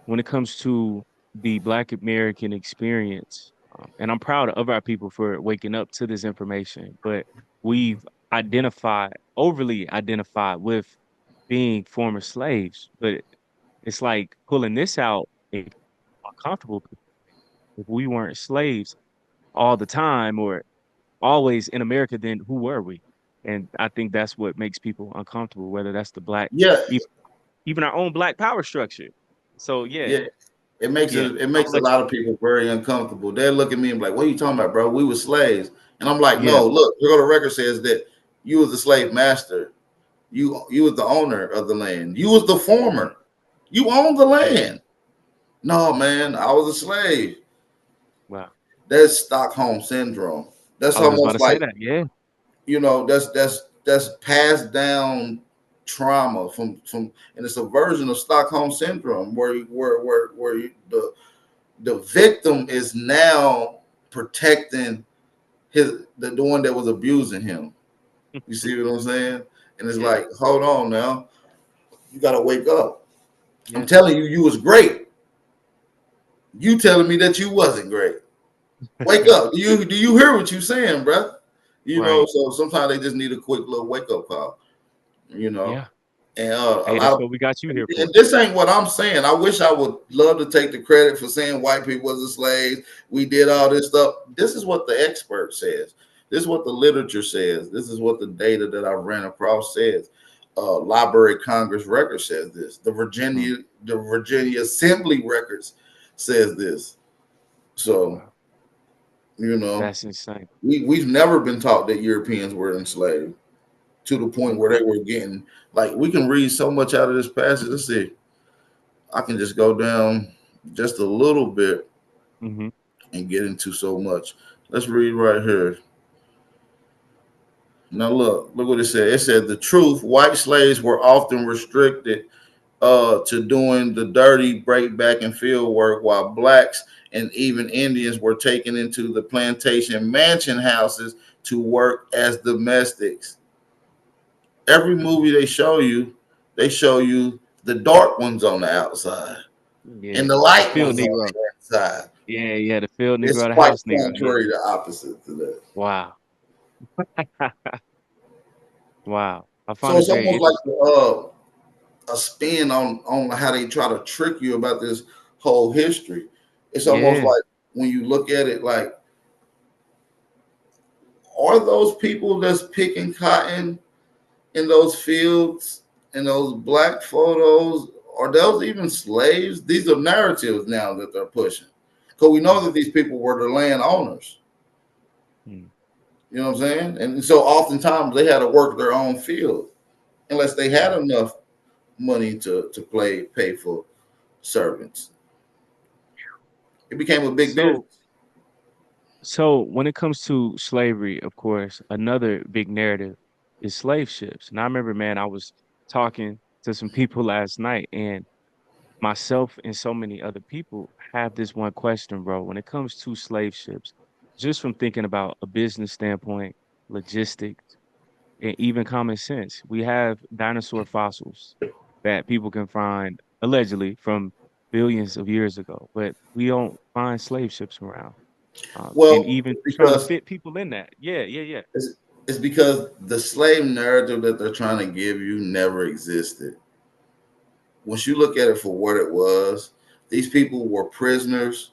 when it comes to the Black American experience, and I'm proud of our people for waking up to this information, but we've overly identified with being former slaves. But it's like pulling this out and uncomfortable. If we weren't slaves all the time or always in America, then who were we? And I think that's what makes people uncomfortable, whether that's the black, Yeah, even, even our own black power structure. So yeah, yeah. It makes yeah, it I'm gonna makes a let lot of people very uncomfortable. They look at me and be like, "What are you talking about, bro? We were slaves." And I'm like, yeah, "No, look, here go the record says that you was the slave master. You was the owner of the land. You was the mhm, former. You owned the yeah, land." No, man, I was a slave. wow. That's Stockholm syndrome. That's I was just about almost to say like, that. Yeah, that's passed down trauma from, and it's a version of Stockholm syndrome where the victim is now protecting the one that was abusing him. You see what I'm saying? And it's yeah, like, hold on now, you gotta wake up. I'm yeah, telling you, you was great. You telling me that you wasn't great. Wake up. Do you hear what you're saying, bro? right. So sometimes they just need a quick little wake up call. You know, Yeah. and a Hey, lot that's of what we got you here and for. this ain't what I'm saying. I wish I would love to take the credit for saying white people was the slaves. We did all this stuff. This is what the expert says. This is what the literature says. This is what the data that I ran across says. Library of Congress record says this. Mm, The Virginia Assembly records says this. So wow, you know, that's insane. we've never been taught that Europeans were enslaved to the point where Okay. they were getting, like, we can read so much out of this passage. Let's see. I can just go down just a little bit Hmm. and get into so much. Let's read right here. Now look what it said. It said the truth, white slaves were often restricted to doing the dirty break back and field work, while blacks and even Indians were taken into the plantation mansion houses to work as domestics. Every movie they show you the dark ones on the outside and Yeah, the the light field ones on Negro. the inside. Yeah, yeah, the field It's Negro, the quite house Negro. Yeah. contrary to opposite to that. Wow. Wow. I So found this it's very almost like interesting. a spin on how they try to trick you about this whole history. It's almost Yeah. like when you look at it, like, are those people that's picking cotton in those fields in those black photos, are those even slaves? These are narratives now that they're pushing. Because we know Mm, that these people were the landowners. mm, You know what I'm saying? And so oftentimes they had to work their own field unless they had wow. enough money to pay for servants. It became a big So, business. so when it comes to slavery, of course, another big narrative is slave ships. And I remember, man, I was talking to some people last night, and myself and so many other people have this one question, bro. When it comes to slave ships, just from thinking about a business standpoint, logistics, and even common sense, we have dinosaur fossils that people can find allegedly from billions of years ago, but we don't find slave ships around. And Well, even trying to because fit people in that. Yeah, yeah, yeah. it's, it's because the slave narrative that they're trying to give you never existed. Once you look at it for what it was, these people were prisoners,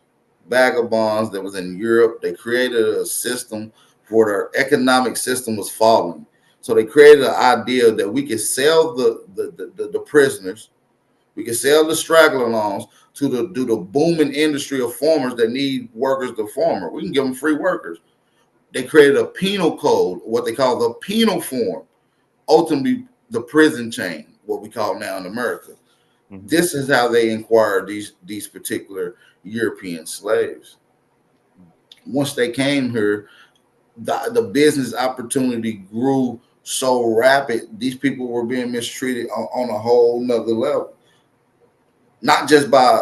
vagabonds that was in Europe. They created a system where their economic system was falling. So they created an idea that we could sell the prisoners, we could sell the straggler loans to the booming industry of farmers that need workers to farmer. We can give them free workers. They created a penal code, what they call the penal form, ultimately the prison chain, what we call now in America. Hmm. This is how they acquired these particular European slaves. Once they came here, the business opportunity grew so rapid. These people were being mistreated on a whole nother level, not just by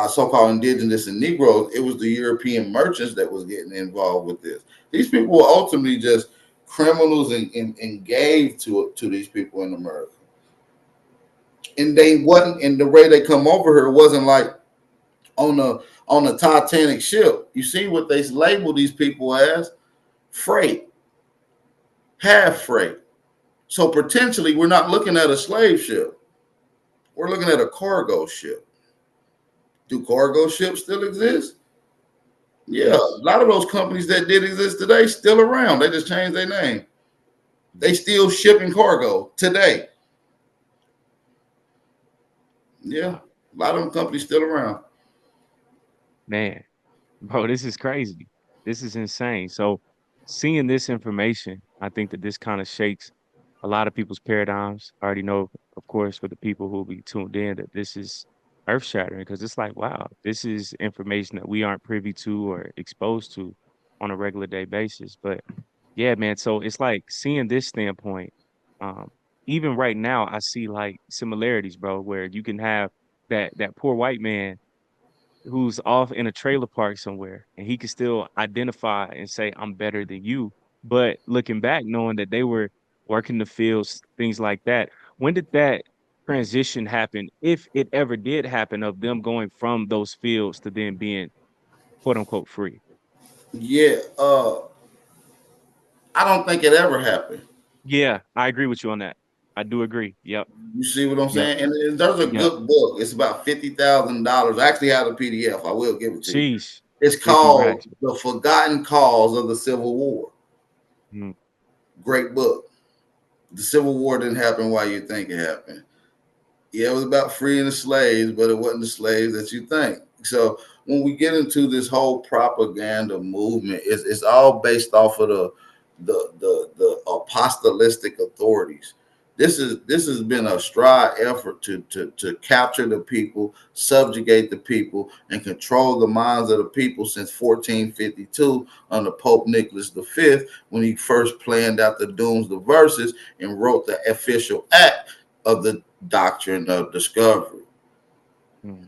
so-called indigenous and Negroes. It was the European merchants that was getting involved with this. These people were ultimately just criminals and gave to these people in America. And they wasn't, and the way they come over here wasn't like on a Titanic ship. You see what they label these people as? Freight, half freight. So potentially we're not looking at a slave ship. We're looking at a cargo ship. Do cargo ships still exist? Yeah, a Yes. lot of those companies that did exist today still around. They just changed their name. They still shipping cargo today. Yeah, Wow. a lot of them companies still around. Man, bro, this is crazy. This is insane. So seeing this information, I think that this kind of shakes a lot of people's paradigms. I already know, of course, for the people who will be tuned in, that this is earth shattering because it's like, wow, this is information that we aren't privy to or exposed to on a regular day basis. But yeah, man, so it's like seeing this standpoint, um, even right now, I see like similarities, bro, where you can have that poor white man who's off in a trailer park somewhere and he can still identify and say I'm better than you, but looking back knowing that they were working the fields, things like that. When did that transition happen, if it ever did happen, of them going from those fields to then being quote unquote free? Yeah, I don't think it ever happened. Yeah, I agree with you on that. I do agree. Yep. You see what I'm Yep. saying? And there's a Yep. good book. It's about $50,000. I actually have a PDF. I will give it to you. Sheesh. It's 50 called racks. The Forgotten Cause of the Civil War. Mm, Great book. The Civil War didn't happen while you think it happened. Yeah, it was about freeing the slaves, but it wasn't the slaves that you think. So when we get into this whole propaganda movement, it's all based off of the apostolic authorities. This has been a stride effort to capture the people, subjugate the people, and control the minds of the people since 1452 under Pope Nicholas V, when he first planned out the Dooms, the verses, and wrote the official act of the Doctrine of Discovery, mm,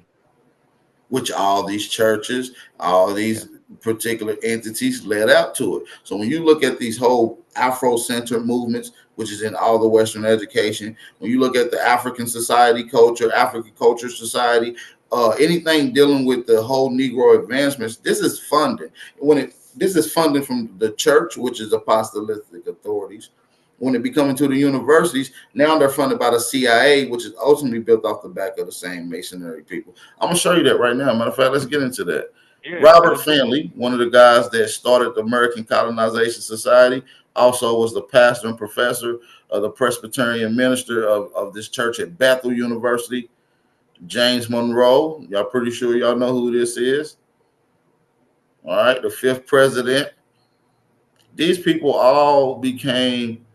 which all these churches, all yeah. these particular entities led out to it. So when you look at these whole Afrocentric movements, which is in all the Western education, when you look at the African society culture, African culture society, anything dealing with the whole Negro advancements, this is funding. This is funding from the church, which is apostolic authorities. When it become into the universities, now they're funded by the CIA, which is ultimately built off the back of the same masonry people. I'm gonna show you that right now. Matter of fact, let's get into that. Yeah, Robert let's do it. Finley, one of the guys that started the American Colonization Society, also was the pastor and professor of the Presbyterian minister of this church at Bethel University. James Monroe, y'all pretty sure y'all know who this is. All right, the fifth president. These people all became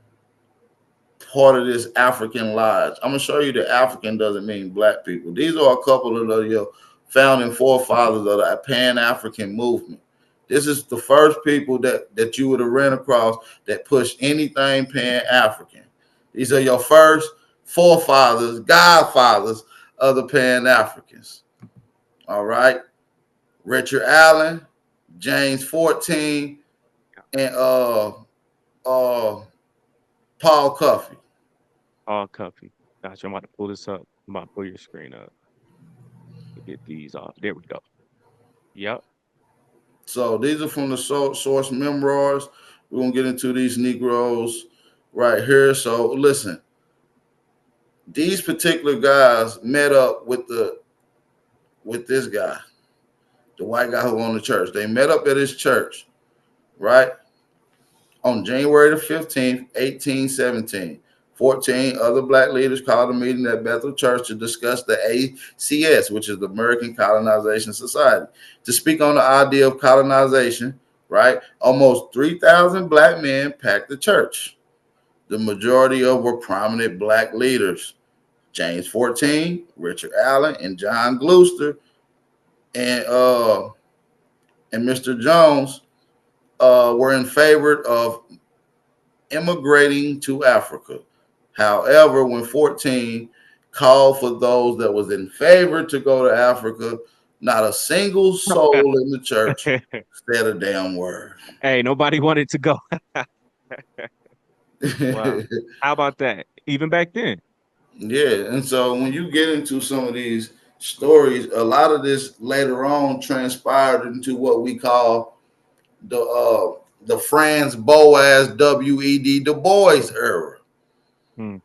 part of this African lodge. I'm gonna show you that African doesn't mean black people. These are a couple of your founding forefathers of the Pan-African movement. This is the first people that you would have ran across that pushed anything Pan-African. These are your first forefathers, godfathers of the Pan-Africans. All right, Richard Allen, James 14, and uh Paul Cuffey. All copy. Gotcha. I'm about to pull this up. I'm about to pull your screen up to get these off. There we go. Yep. So these are from the source memoirs. We're gonna get into these Negroes right here. So listen, these particular guys met up with this guy, the white guy who owned the church. They met up at his church, right? On January the 15th, 1817, 14 other black leaders called a meeting at Bethel Church to discuss the ACS, which is the American Colonization Society, to speak on the idea of colonization, right? Almost 3,000 black men packed the church. The majority of were prominent black leaders. James 14, Richard Allen, and John Gloucester, and Mr. Jones were in favor of immigrating to Africa. However, when 14 called for those that was in favor to go to Africa, not a single soul in the church said a damn word. Hey, nobody wanted to go. Wow. How about that? Even back then. Yeah, and so when you get into some of these stories, a lot of this later on transpired into what we call the Franz Boas W.E.D. Du Bois era, Hmm.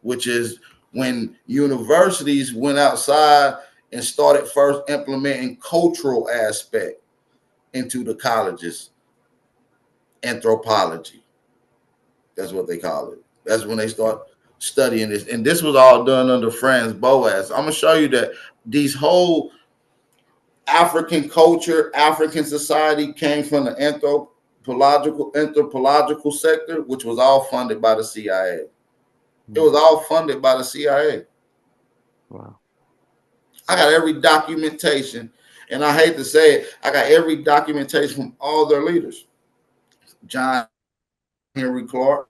which is when universities went outside and started first implementing cultural aspect into the colleges. Anthropology, that's what they call it. That's when they start studying this, and this was all done under Franz Boas. I'm gonna show you that these whole African culture, African society came from the anthropological sector, which was all funded by the CIA. It Hmm. was all funded by the CIA. Wow. I got every documentation, and I hate to say it, I got every documentation from all their leaders. John Henry Clark.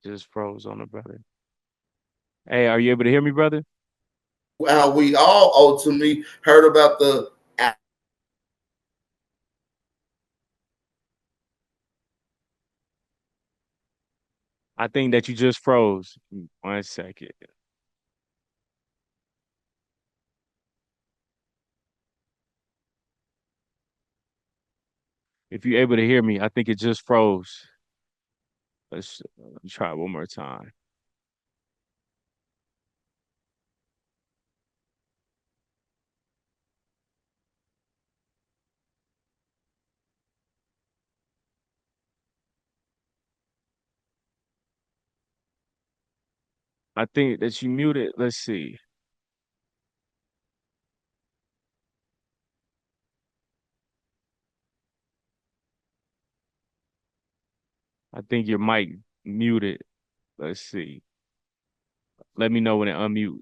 Just froze on the brother. Hey, are you able to hear me, brother? How we all ultimately heard about the I think that you just froze. 1 second. If you're able to hear me, I think it just froze. Let's try one more time. I think that you muted. Let's see. I think your mic muted. Let's see. Let me know when it unmutes.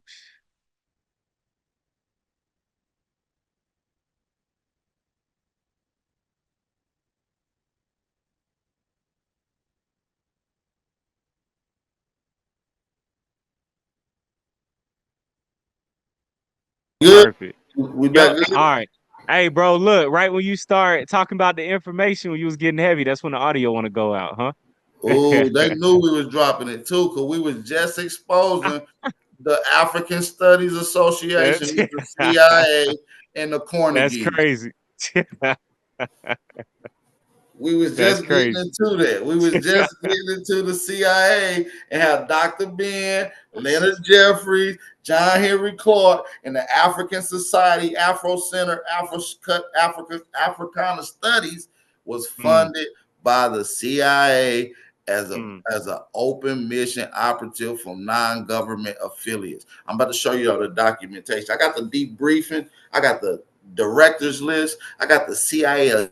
good. Perfect. We back Yo, good. all right. Hey, bro, look, right when you start talking about the information when you was getting heavy, that's when the audio want to go out, huh? Oh, they knew we was dropping it too, because we was just exposing the African Studies Association That's with the CIA and the that's Carnegie. crazy. We was That's just getting crazy. into that. We was just getting into the CIA and how Dr. Ben, Leonard Jeffries, John Henry Clark, and the African Society, Afro Center, Africana Studies was Mm, funded by the CIA as a mm. as an open mission operative from non-government affiliates. I'm about to show you all the documentation. I got the debriefing. I got the directors list. I got the CIA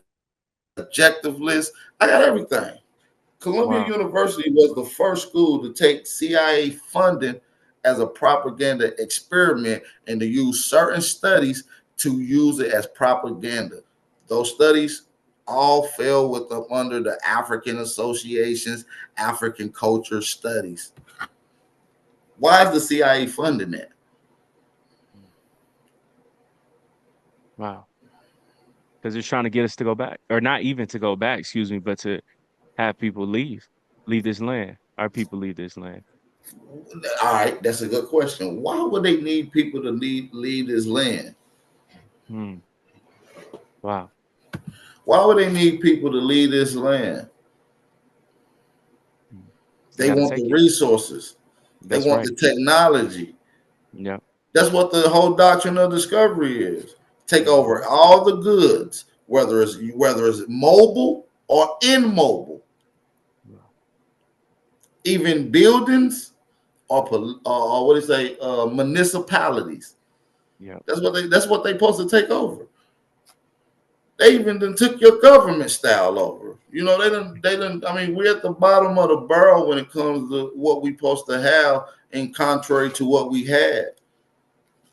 objective list. I got everything. Columbia Wow. University was the first school to take CIA funding as a propaganda experiment and to use certain studies to use it as propaganda. Those studies all fell with up under the African Association's African Culture Studies. Why is the CIA funding that? Mm. Wow. Because it's trying to get us to go back, or not even to go back, excuse me, but to have people leave this land. Our people leave this land. All right, that's a good question. Why would they need people to leave this land? Hmm. Wow. Why would they need people to leave this land? Mm. They They got to want the take it. resources. They That's want right. the technology. Yeah. That's what the whole doctrine of discovery is. Take over Hmm. all the goods, whether it's mobile or immobile, even buildings or what do you say, municipalities. Yeah. That's what they supposed to take over. They even done took your government style over. They didn't. I mean, we're at the bottom of the barrel when it comes to what we supposed to have, in contrary to what we had.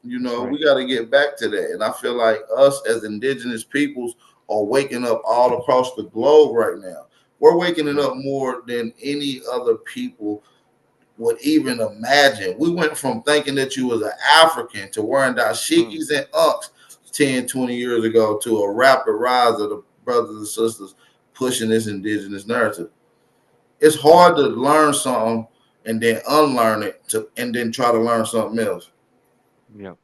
That's right. We got to get back to that. And I feel like us as indigenous peoples are waking up all across the globe right now. We're waking it Right. up more than any other people would even imagine. We went from thinking that you was an African to wearing Mm. dashikis and unks 10, 20 years ago, to a rapid rise of the brothers and sisters pushing this indigenous narrative. It's Yeah. hard to learn something and then unlearn it and then try to learn something else. Yeah.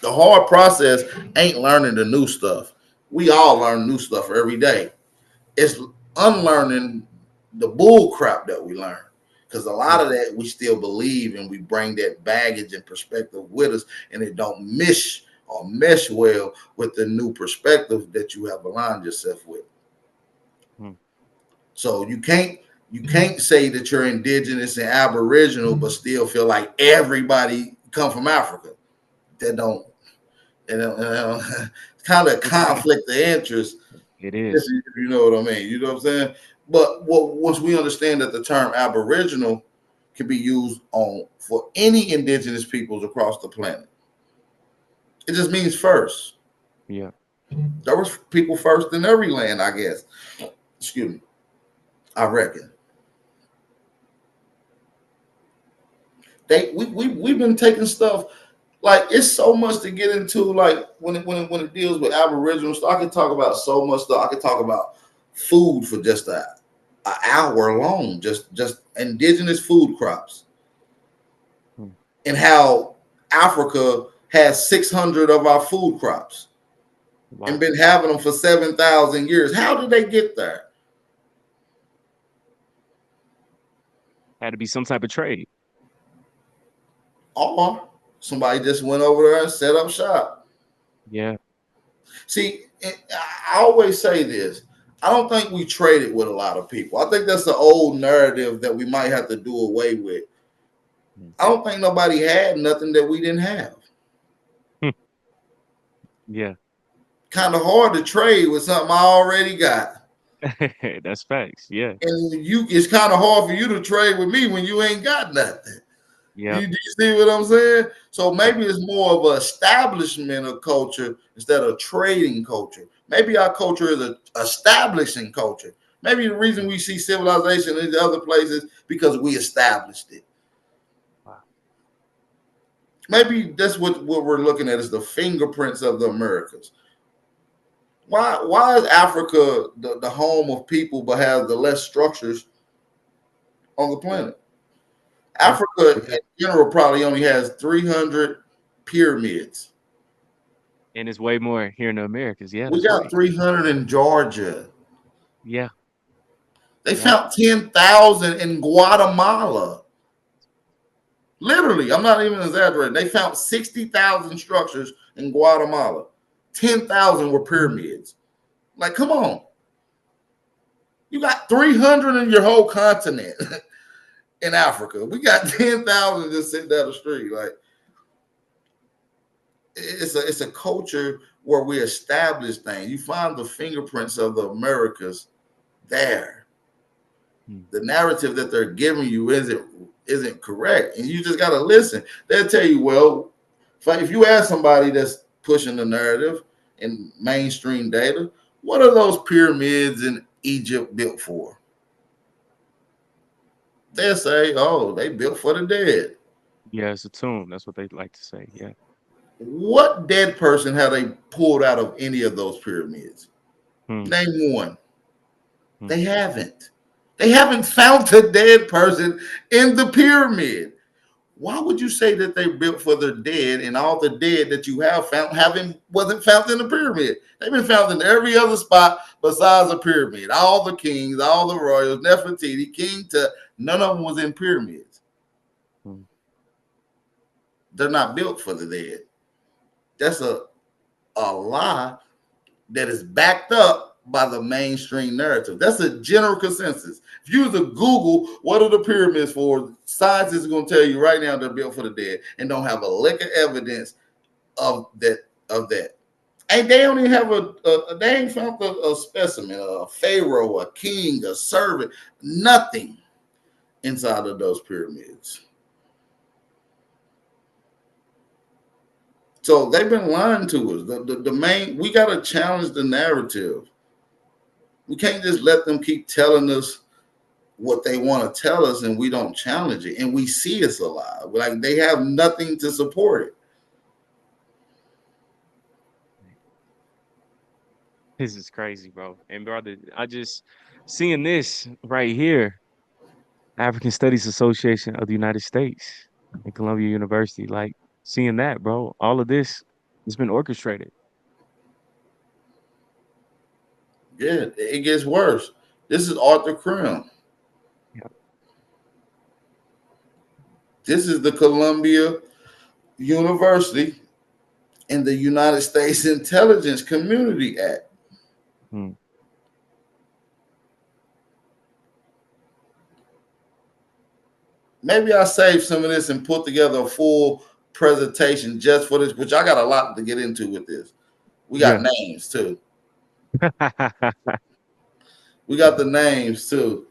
The hard process ain't learning the new stuff. We all learn new stuff every day. It's unlearning the bull crap that we learn. Because a lot Mm. of that we still believe, and we bring that baggage and perspective with us, and it don't mesh well with the new perspective that you have aligned yourself with. Mm. So you can't say that you're indigenous and aboriginal but still feel like everybody come from Africa. That don't kind of conflict of interest, It if is. you know what I mean. You know what I'm saying? But once we understand that the term Aboriginal can be used on for any indigenous peoples across the planet, it just means first. Yeah. There was people first in every land, I guess. Excuse me. I reckon we've been taking stuff. Like, it's so much to get into. Like, when it deals with Aboriginal stuff, I can talk about so much stuff. I can talk about food for just an hour alone. Just indigenous food crops, Mm. and how Africa has 600 of our food crops and Wow. been having them for 7,000 years. How did they get there? Had to be some type of trade. Or somebody just went over there and set up shop. Yeah. See, I always say this. I don't think we traded with a lot of people. I think that's the old narrative that we might have to do away with. Mm. I don't think nobody had nothing that we didn't have. Yeah. Kind of hard to trade with something I already got. That's facts. Yeah. And it's kind of hard for you to trade with me when you ain't got nothing. Yeah. You see what I'm saying? So Yeah. maybe it's more of an establishment of culture instead of trading culture. Maybe our culture is a establishing culture. Maybe the reason Mm. we see civilization in other places because we established it. Wow. Maybe that's what we're looking at is the fingerprints of the Americas. Why is Africa the home of people but has the less structures on the planet? Yeah. Africa We in got, general probably only has 300 pyramids. and it's way more here in the Americas. Yeah, We that's got right. 300 in Georgia. Yeah. They Yeah. found 10,000 in Guatemala. Literally, I'm not even exaggerating. They found 60,000 structures in Guatemala. 10,000 were pyramids. Like, come on. You got 300 in your whole continent in Africa. We got 10,000 just sitting down the street. Like, it's a culture where we establish things. You find the fingerprints of the Americas there. Mm. The narrative that they're giving you isn't correct, and you just got to listen. They'll tell you, well, if you ask somebody that's pushing the narrative in mainstream data, what are those pyramids in Egypt built for? They'll say, oh, they built for the dead. Yeah, it's a tomb. That's what they like to say. Yeah. What dead person have they pulled out of any of those pyramids? Hmm. Name one. Hmm. They haven't. They haven't found a dead person in the pyramid. Why would you say that they built for the dead, and all the dead that you have found wasn't found in the pyramid? They've been found in every other spot besides a pyramid. All the kings, all the royals, Nefertiti, King Tut, none of them was in pyramids. They're not built for the dead. That's a lie that is backed up by the mainstream narrative. That's a general consensus. If you was to Google what are the pyramids for, science is going to tell you right now they're built for the dead and don't have a lick of evidence of that. And they don't even have they ain't found a specimen, a pharaoh, a king, a servant, nothing inside of those pyramids. So they've been lying to us. The main, we got to challenge the narrative. We can't just let them keep telling us what they want to tell us and we don't challenge it. And we see it's a lie. Like they have nothing to support it. This is crazy, bro. And brother, I just seeing this right here, African Studies Association of the United States and Columbia University, like seeing that, bro. All of this has been orchestrated. Yeah, it gets worse. This is Arthur Krim. Yeah. This is the Columbia University in the United States Intelligence Community Act. Hmm. Maybe I save some of this and put together a full presentation just for this, which I got a lot to get into with this. We got Yeah. names too. We got the names too.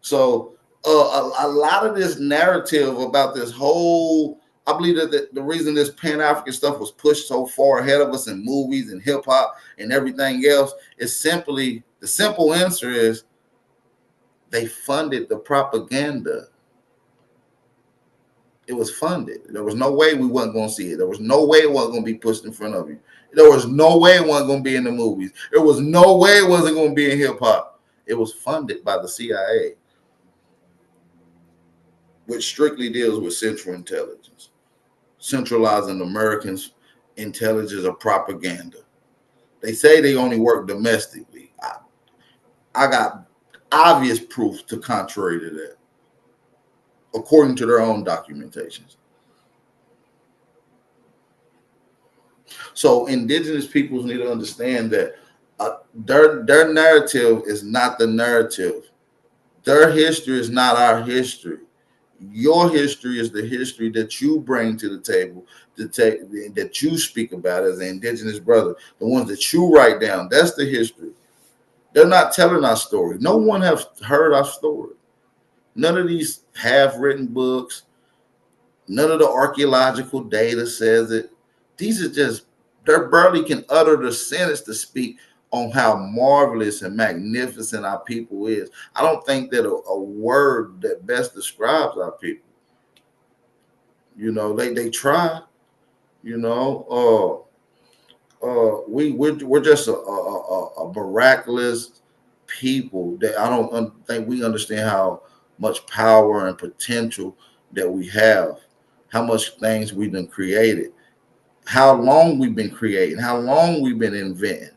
So a lot of this narrative about this whole, I believe that the reason this Pan-African stuff was pushed so far ahead of us in movies and hip hop and everything else is simply, the simple answer is they funded the propaganda. It was funded. There was no way we wasn't going to see it. There was no way it wasn't going to be pushed in front of you. There was no way it wasn't going to be in the movies. There was no way it wasn't going to be in hip hop. It was funded by the CIA, which strictly deals with Central Intelligence, centralizing Americans' intelligence or propaganda. They say they only work domestically. I got obvious proof to contrary to that, according to their own documentations. So indigenous peoples need to understand that their narrative is not the narrative. Their history is not our history. Your history is the history that you bring to the table, that you speak about as an indigenous brother, the ones that you write down. That's the history. They're not telling our story. No one has heard our story. None of these half-written books, none of the archaeological data says it. These are just, they barely can utter the sentence to speak on how marvelous and magnificent our people is. I don't think that a word that best describes our people. You know, they try. You know, we're just a miraculous people that I don't think we understand how much power and potential that we have, how much things we've been created, how long we've been creating, how long we've been inventing.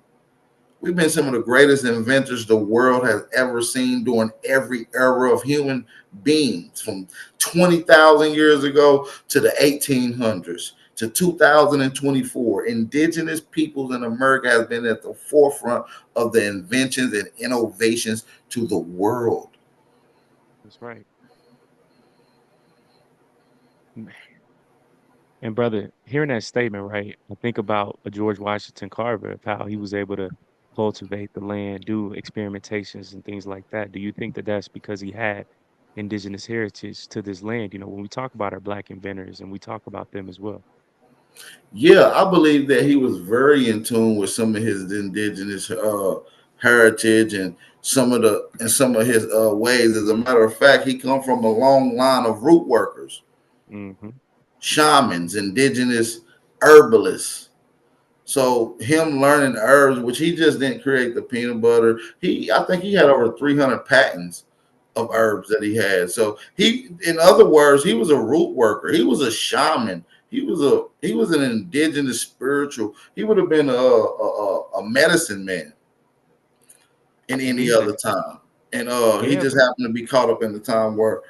We've been some of the greatest inventors the world has ever seen during every era of human beings, from 20,000 years ago to the 1800s to 2024. Indigenous peoples in America has been at the forefront of the inventions and innovations to the world. That's right. Man. And brother, hearing that statement, right, I think about a George Washington Carver, of how he was able to cultivate the land, do experimentations and things like that. Do you think that that's because he had indigenous heritage to this land? You know, when we talk about our black inventors and we talk about them as well. Yeah, I believe that he was very in tune with some of his indigenous heritage and some of his ways. As a matter of fact, he come from a long line of root workers, Hmm. shamans, indigenous herbalists. So him learning herbs, which he just didn't create the peanut butter. I think he had over 300 patents of herbs that he had. So in other words, he was a root worker. He was a shaman. He was an indigenous spiritual. He would have been a medicine man in And any other even, time. And he yeah, just happened to be caught up in the time where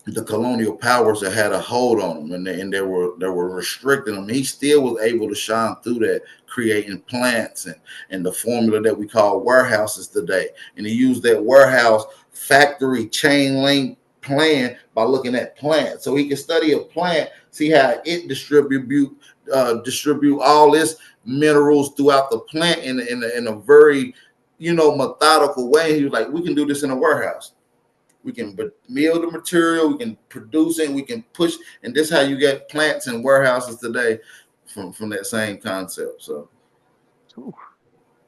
the colonial powers that had a hold on him, and they were restricting him. He still was able to shine through that, creating plants and the formula that we call warehouses today. And he used that warehouse factory chain link plan by looking at plants, so he could study a plant, see how it distribute all its minerals throughout the plant in a very methodical way. He was like, we can do this in a warehouse. We can mill the material, we can produce it, we can push, and this is how you get plants in warehouses today from that same concept. So Whew,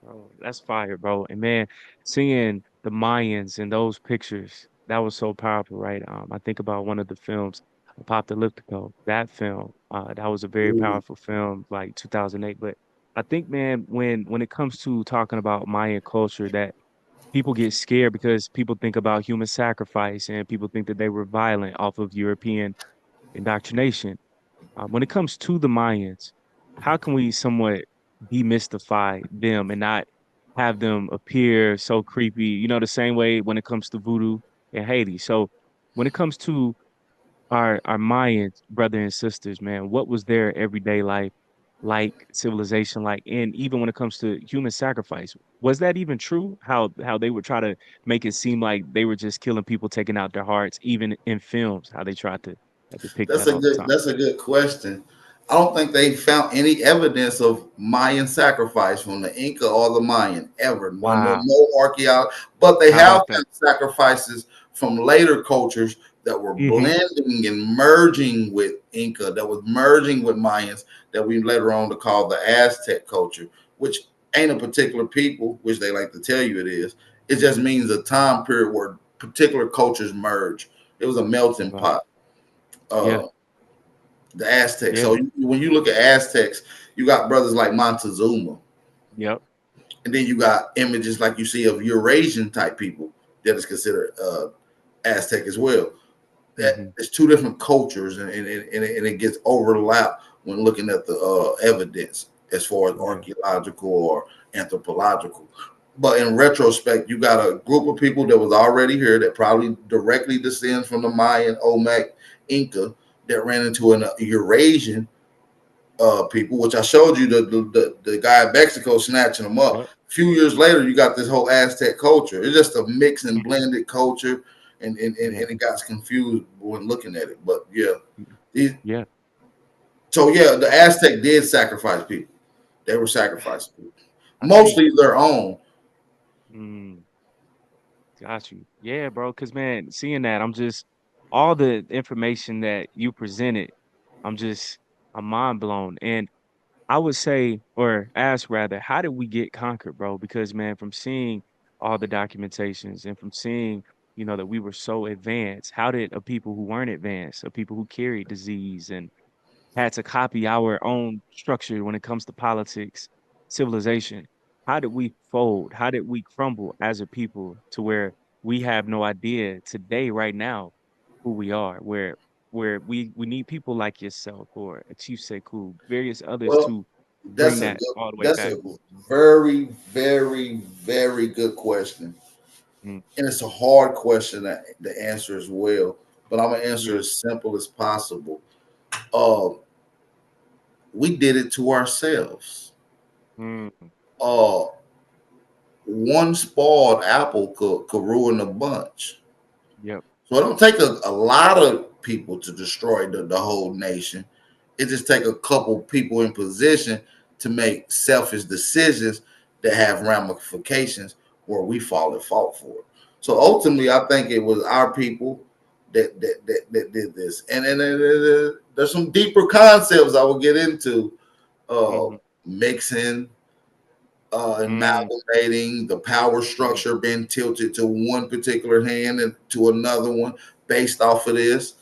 bro, that's fire, bro. And man, seeing the Mayans in those pictures, that was so powerful, right? I think about one of the films, Apocalyptico, that film, that was a very powerful film, like 2008. But I think, man, when it comes to talking about Mayan culture, that people get scared because people think about human sacrifice and people think that they were violent off of European indoctrination. When it comes to the Mayans, how can we somewhat demystify them and not have them appear so creepy? You know, the same way when it comes to voodoo and Haiti. So when it comes to our Mayan brother and sisters, man, what was their everyday life like, civilization like? And even when it comes to human sacrifice, was that even true? How they would try to make it seem like they were just killing people, taking out their hearts, even in films, how they tried to depict that's that a all the good time. that's a good question. I don't think they found any evidence of Mayan sacrifice from the Inca or the Mayan ever. No, no, Wow. no archaeology. But they How have about that? found sacrifices from later cultures that were Hmm. blending and merging with Inca, that was merging with Mayans, that we later on to call the Aztec culture, which ain't a particular people, which they like to tell you it is. It just means a time period where particular cultures merge. It was a melting Wow. pot. Yeah. Uh, the Aztecs. Yeah. So when you look at Aztecs, you got brothers like Montezuma, Yep. and then you got images like you see of Eurasian type people that is considered Aztec as well. That Hmm. it's two different cultures, and it gets overlapped when looking at the evidence as far as Yeah. archaeological or anthropological. But in retrospect, you got a group of people that was already here that probably directly descends from the Mayan, Olmec, Inca, that ran into an Eurasian people, which I showed you the guy in Mexico snatching them up. Yep. A few years later, you got this whole Aztec culture. It's just a mixed and Mhm. blended culture, and Yeah. it got confused when looking at it. But yeah, Mhm. these, Yeah. so yeah, the Aztec did sacrifice people. They were sacrificing people, I think. mostly their own. Mm, got you. Yeah, bro. Cause man, seeing that, I'm just all the information that you presented, I'm just I'm mind blown. And I would say, or ask rather, how did we get conquered, bro? Because man, from seeing all the documentations and from seeing, that we were so advanced, how did a people who weren't advanced, a people who carried disease and had to copy our own structure when it comes to politics, civilization, how did we fold? How did we crumble as a people to where we have no idea today, right now, who we are, where we need people like yourself or a Chief Sekou, various others Well, to bring that's a that good, all the way that's back. a very, very, very good question, Mm, and it's a hard question to answer as well. But I'm gonna answer yeah. as simple as possible. Uh, we did it to ourselves. Mm, Uh, one spoiled apple could ruin a bunch. yep. So it don't take a lot of people to destroy the whole nation. It just take a couple people in position to make selfish decisions that have ramifications where we fall at fault for it. So ultimately, I think it was our people that did this. And then there's some deeper concepts I will get into, uh, Hmm. mixing, Mm, amalgamating, the power yeah. structure being tilted to one particular hand and to another one based off of this,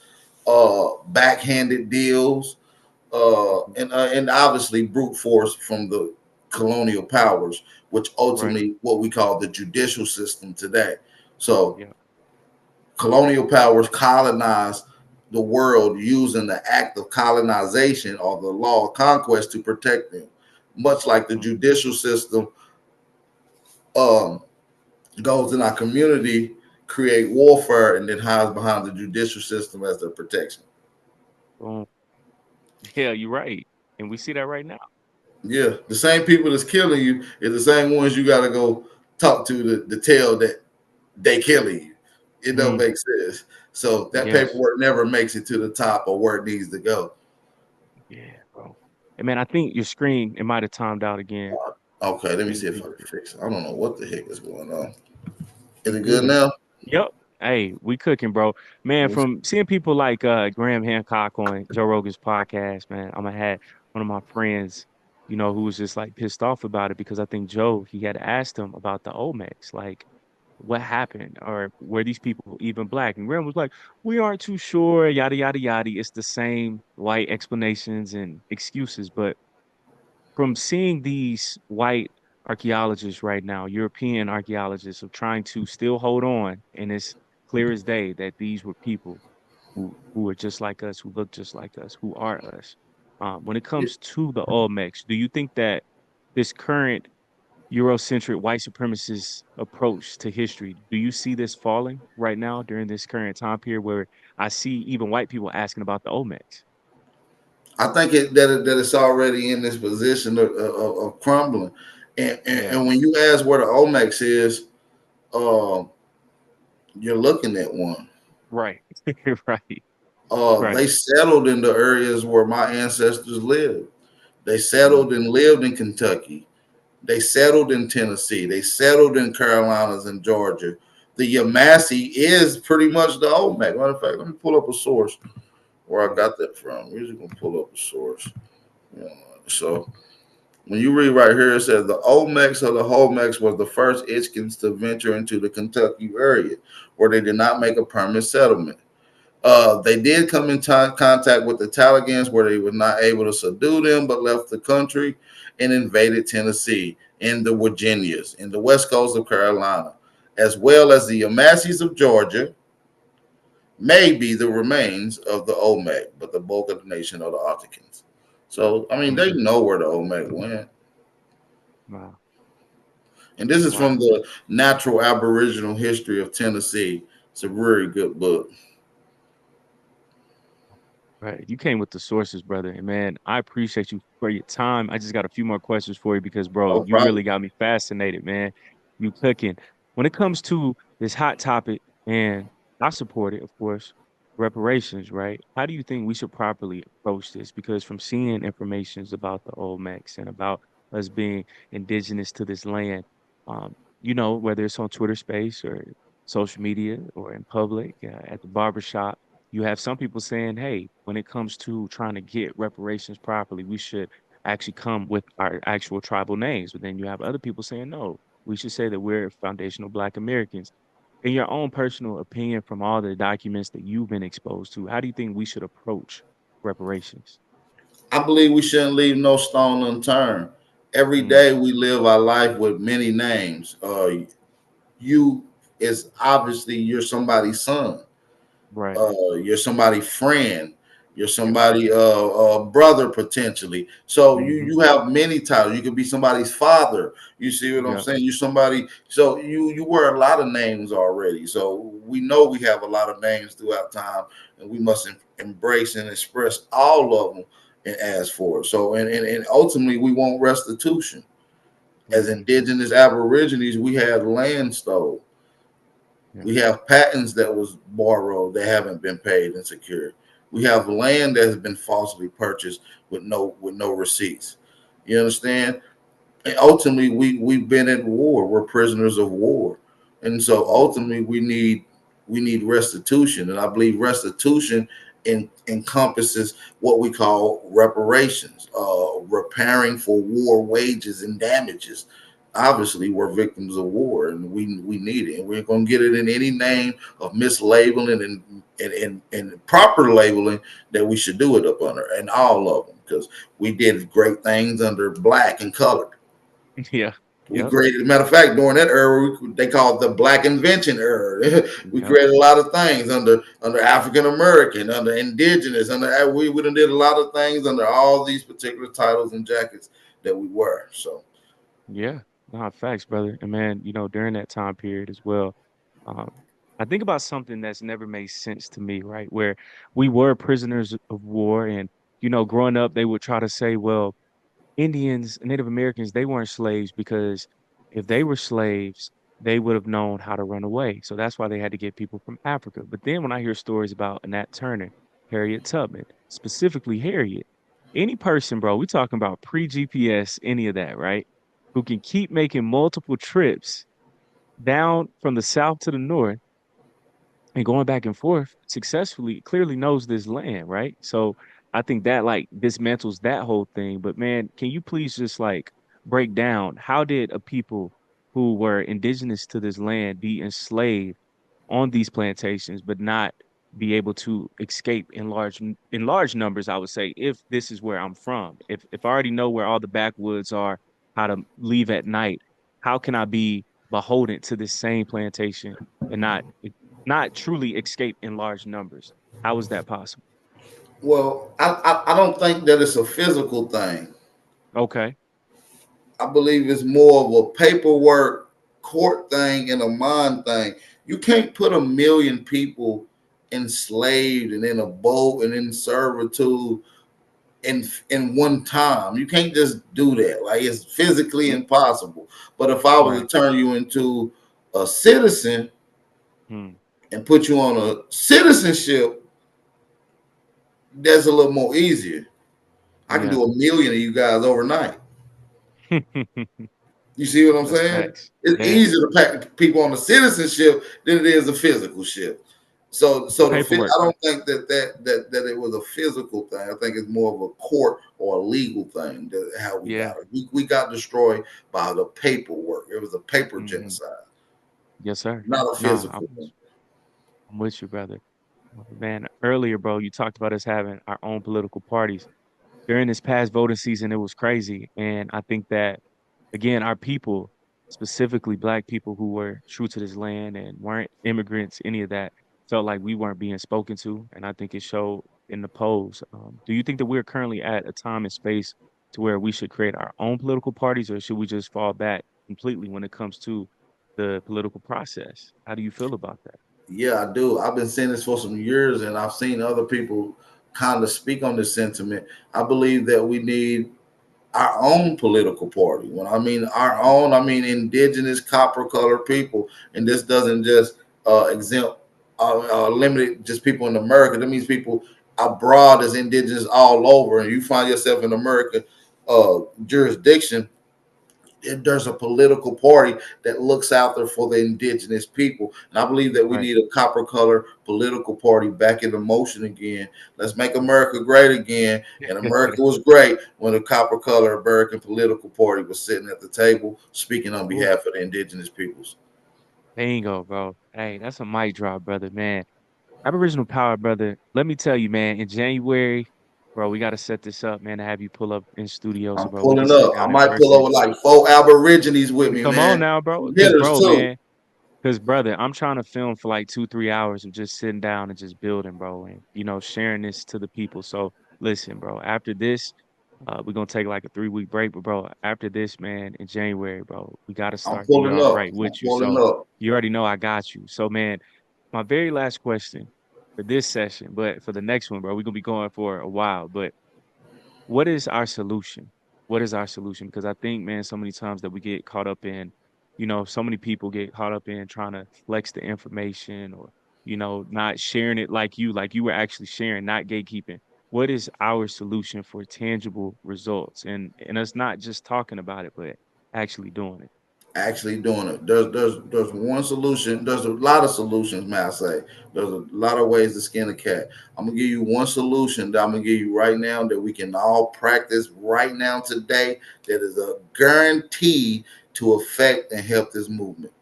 backhanded deals, Mhm. and obviously brute force from the colonial powers, which Right. ultimately what we call the judicial system today. So Yeah. colonial powers colonized the world using the act of colonization or the law of conquest to protect them, much like the Mm, judicial system um, goes in our community create warfare and then hides behind the judicial system as their protection. Boom. Yeah, you're right. And we see that right now. Yeah, the same people that's killing you is the same ones you got to go talk to tell that they killing you. It don't Mm, make sense. So that yes. paperwork never makes it to the top or where it needs to go. Yeah, bro. And man, I think your screen, it might have timed out again. Okay, let me You, see if I you, can fix it. I don't know what the heck is going on. Is you it good good. now? Yep. Hey, we cooking, bro. Man, Let me see. from seeing people like Graham Hancock on Joe Rogan's podcast, man, I'm gonna had one of my friends, who was just like pissed off about it because I think Joe, he had asked him about the Olmecs, like what happened or were these people even black? And Graham was like, we aren't too sure, yada yada yada. It's the same white explanations and excuses, but from seeing these white archaeologists right now, European archaeologists, of trying to still hold on, and it's clear as day that these were people who are just like us, who look just like us, who are us. When it Yeah, comes to the Olmecs, do you think that this current Eurocentric white supremacist approach to history, do you see this falling right now during this current time period where I see even white people asking about the Olmecs? I think that it's already in this position of crumbling. Yeah, And when you ask where the Omex is, um, you're looking at one. right, right, They right. settled in the areas where my ancestors lived. They Mm, settled and lived in Kentucky. They settled in Tennessee. They settled in Carolinas and Georgia. The Yamasee is pretty much the Olmec. Matter of fact, let me pull up a source where I mm, got that from. We're just gonna pull up a source. You know, so when you read right here, it says the Olmecs or the Holmecs was the first Itchkins to venture into the Kentucky area, where they did not make a permanent settlement. They did come in contact with the Talagans, where they were not able to subdue them, but left the country and invaded Tennessee and the Virginias in the west coast of Carolina, as well as the Yamasees of Georgia, may be the remains of the Olmec, but the bulk of the nation are the Ottomans. So, I mean, they mm. know where the Olmec went. Wow, And this is from wow. the Natural Aboriginal History of Tennessee. It's a very good book. Right. You came with the sources, brother. And man, I appreciate you for your time. I just got a few more questions for you because, bro, No you problem. really got me fascinated, man. You cooking. When it comes to this hot topic, and I support it, of course, reparations, right? How do you think we should properly approach this? Because from seeing informations about the Olmecs and about us being indigenous to this land, whether it's on Twitter space or social media or in public, at the barbershop, you have some people saying, hey, when it comes to trying to get reparations properly, we should actually come with our actual tribal names. But then you have other people saying, no, we should say that we're foundational Black Americans. In your own personal opinion, from all the documents that you've been exposed to, how do you think we should approach reparations? I believe we shouldn't leave no stone unturned. Every Mm, day we live our life with many names. You is obviously you're somebody's son. right. You're somebody's friend. You're Yep. somebody brother potentially. So Hmm. you have many titles. You could be somebody's father. You see what I'm Yep. saying? You somebody. So you wear a lot of names already. So we know we have a lot of names throughout time, and we must embrace and express all of them and ask for it. So and ultimately we want restitution. As Hmm. indigenous aborigines, we had land stole. Yeah. We have patents that was borrowed that haven't been paid and secured. We have land that has been falsely purchased with no receipts. You understand? And ultimately, we've been at war. We're prisoners of war, and so Mm, ultimately, we need restitution. And I believe restitution encompasses what we call reparations, repairing for war wages and damages. Obviously, we're victims of war, and we need it. And we're going to get it in any name of mislabeling and proper labeling that we should do it up under, and all of them, because we did great things under black and colored. yeah. We Yep. created, matter of fact, during that era, they called it the Black Invention era. We Yep. created a lot of things under African American, under Indigenous, under we done did a lot of things under all these particular titles and jackets that we wear. So Yeah. No, facts, brother. And man, during that time period as well. Um, I think about something that's never made sense to me, right? Where we were prisoners of war and, growing up, they would try to say, well, Indians, Native Americans, they weren't slaves because if they were slaves, they would have known how to run away. So that's why they had to get people from Africa. But then when I hear stories about Nat Turner, Harriet Tubman, specifically Harriet, any person, bro, we talking about pre-GPS, any of that, right? Who can keep making multiple trips down from the south to the north and going back and forth successfully clearly knows this land, right? So I think that like dismantles that whole thing. But man, can you please just like break down how did a people who were indigenous to this land be enslaved on these plantations, but not be able to escape in large numbers, I would say, if this is where I'm from. If I already know where all the backwoods are, how to leave at night, how can I be beholden to this same plantation and not truly escape in large numbers? How is that possible? Well, I don't think that it's a physical thing. Okay. I believe it's more of a paperwork court thing and a mind thing. You can't put 1 million people enslaved and in a boat and in servitude in one time. You can't just do that. Like it's physically Mm. impossible. But if I was Right. to turn you into a citizen Hmm. and put you on a citizenship, that's a little more easier. I can Yeah. do 1 million of you guys overnight. You see what I'm That's saying? facts. It's Yeah. easier to pack people on the citizenship than it is a physical ship. So, The I paperwork. don't think that it was a physical thing. I think it's more of a court or a legal thing. That how we Yeah. got it. We got destroyed by the paperwork. It was a paper Hmm. genocide, Yes, sir. not a Nah, physical thing. I'm with you, brother. Man, earlier, bro, you talked about us having our own political parties. During this past voting season, it was crazy. And I think that, again, our people, specifically Black people who were true to this land and weren't immigrants, any of that, felt like we weren't being spoken to. And I think it showed in the polls. Do you think that we're currently at a time and space to where we should create our own political parties, or should we just fall back completely when it comes to the political process? How do you feel about that? Yeah, I do. I've been saying this for some years, and I've seen other people kind of speak on this sentiment. I believe that we need our own political party. When I mean our own, I mean indigenous copper colored people. And this doesn't just exempt limited just people in America. That means people abroad as indigenous all over. And you find yourself in America jurisdiction, there's a political party that looks out there for the indigenous people. And I believe that we Right. need a copper color political party back into motion again. Let's make America great again. And America was great when the copper color American political party was sitting at the table speaking on Ooh, behalf of the indigenous peoples. bingo, bro. Hey, that's a mic drop, brother, man. Aboriginal Power, brother. Let me tell you, man, in January, bro, we got to set this up, man, to have you pull up in studio so, I'm bro, we can pulling sit up. I down in might pull person. over like 4 Aborigines with me, Come on man. now, bro. Because, Hitters bro, too. man, because, brother, I'm trying to film for like 2, 3 hours of just sitting down and just building, bro, and, sharing this to the people. So, listen, bro, after this, we're going to take like a 3-week break. But, bro, after this, man, in January, bro, we got to I'm start the year pulling off up. right I'm with you. pulling So, up. you already know I got you. So, man, my very last question for this session, but for the next one, bro, we're going to be going for a while. But what is our solution? What is our solution? Because I think, man, so many times that we get caught up in, so many people get caught up in trying to flex the information or, not sharing it like you were actually sharing, not gatekeeping. What is our solution for tangible results? And us not just talking about it, but actually doing it. Actually doing it. There's one solution. There's a lot of solutions, may I say. There's a lot of ways to skin a cat. I'm gonna give you one solution that I'm gonna give you right now that we can all practice right now today. That is a guarantee to affect and help this movement.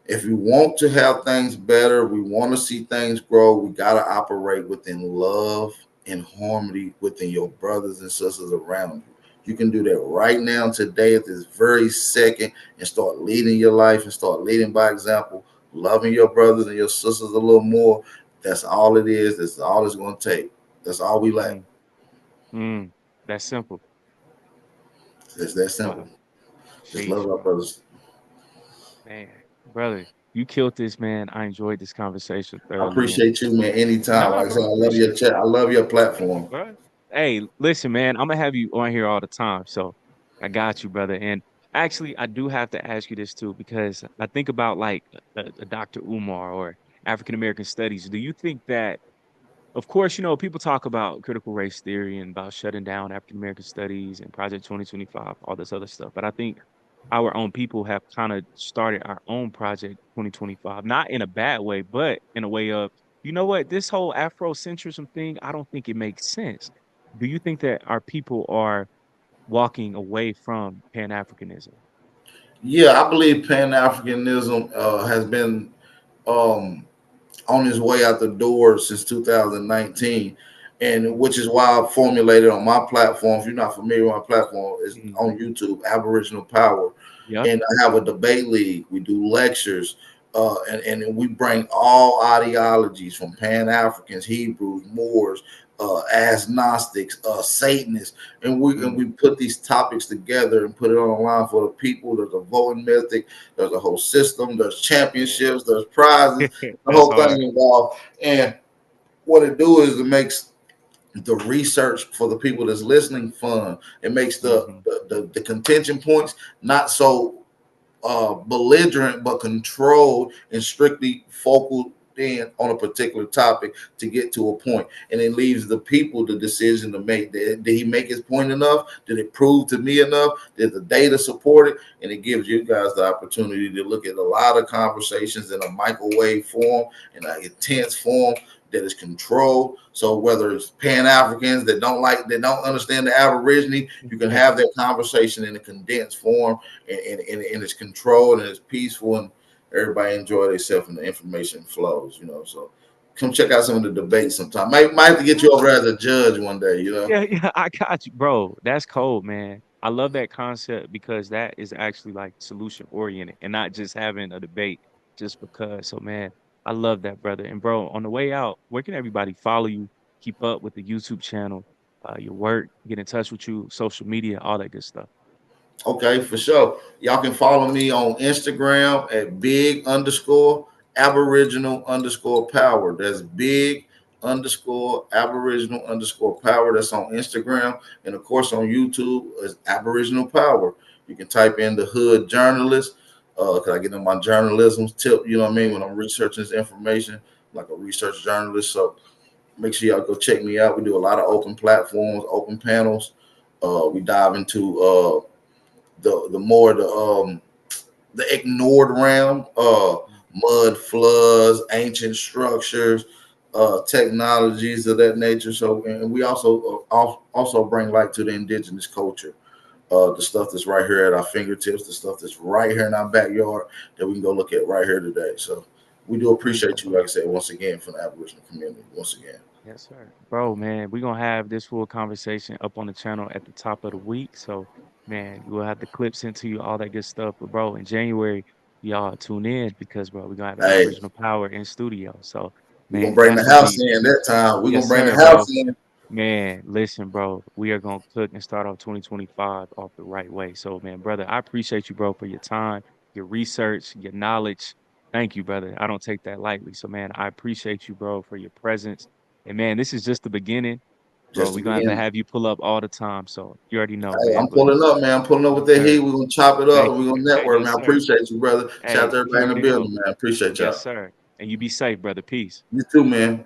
If we want to have things better, we want to see things grow, we gotta operate within love and harmony within your brothers and sisters around you. You can do that right now, today, at this very second, and start leading your life and start leading by example, loving your brothers and your sisters a little more. That's all it is. That's all it's going to take. That's all we lack. Mm, mm, that's simple. It's that simple. Wow. Just love Sheesh, our bro. brothers. Man, brother. You killed this, man. I enjoyed this conversation I thoroughly. And appreciate you, man. Anytime. nah, Like I said, bro, I love your appreciate you, chat. I love your platform. bro. Hey, listen, man, I'm gonna have you on here all the time. So I got you, brother. And actually, I do have to ask you this too, because I think about like a Dr. Umar or African American studies. Do you think that, of course, people talk about critical race theory and about shutting down African American studies and Project 2025, all this other stuff. But I think our own people have kind of started our own Project 2025, not in a bad way, but in a way of, you know what, this whole Afrocentrism thing, I don't think it makes sense. Do you think that our people are walking away from Pan-Africanism? Yeah, I believe Pan-Africanism has been um, on his way out the door since 2019, and Mhm. which is why I formulated on my platform. If you're not familiar with my platform, is Mhm. on YouTube, Aboriginal Power, Yep. and I have a debate league. We do lectures, and we bring all ideologies from Pan Africans, Hebrews, Moors, as Gnostics, Satanists, and Mhm. we put these topics together and put it online for the people. There's a voting method, there's a whole system, there's Man, championships, there's prizes, the that's whole hard. thing involved. And what it do is it makes the research for the people that's listening fun. It makes Mhm. the contention points not so belligerent, but controlled and strictly focal in on a particular topic to get to a point. And it leaves the people the decision to make. Did he make his point enough? Did it prove to me enough? Did the data support it? And it gives you guys the opportunity to look at a lot of conversations in a microwave form, in an intense form that is controlled. So whether it's Pan Africans that don't understand the Aborigine, you can have that conversation in a condensed form, and it's controlled and it's peaceful, and everybody enjoy themselves and the information flows. So come check out some of the debates sometime. Might have to get you over as a judge one day. Yeah, yeah, I got you, bro. That's cold, man. I love that concept because that is actually like solution oriented and not just having a debate just because. So, man, I love that, brother. And bro, on the way out, where can everybody follow you, keep up with the YouTube channel, your work, get in touch with you, social media, all that good stuff? Okay, for sure. Y'all can follow me on Instagram at big underscore aboriginal underscore power. That's big underscore aboriginal underscore power. That's on Instagram. And of course on YouTube is Aboriginal Power. You can type in the hood journalist. Cause I get in my journalism tip, you know what I mean, when I'm researching this information, like a research journalist. So make sure y'all go check me out. We do a lot of open platforms, open panels. We dive into the more the ignored realm, mud floods, ancient structures, technologies of that nature. So, and we also bring light to the indigenous culture, the stuff that's right here at our fingertips, the stuff that's right here in our backyard that we can go look at right here today. So, we do Appreciate appreciate it, you, bro. like I said, once again, from the Aboriginal community. Once again, Yes, sir. Bro, man, we're gonna have this full conversation up on the channel at the top of the week. So, man, we'll have the clips into you, all that good stuff. But bro, in January, y'all tune in because bro, we're gonna have hey, Aboriginal Power in studio. So, we're gonna man, bring the that's gonna house be in that time. We're yes, gonna bring the sir, house bro. in. Man, listen, bro, we are gonna cook and start off 2025 off the right way. So, man, brother, I appreciate you, bro, for your time, your research, your knowledge. Thank you, brother. I don't take that lightly. So, man, I appreciate you, bro, for your presence. And man, this is just the beginning, bro. Just We're the gonna have to beginning. have you pull up all the time. So you already know, Hey, man. I'm But pulling up, man. I'm pulling up with yes, that heat. sir. We're gonna chop it up Thank and we're you. gonna network, man. Yes, I sir. appreciate you, brother. Shout out Hey, to you everybody in the already know. building, man. I appreciate Yes, y'all. sir. And you be safe, brother. Peace. You too, man.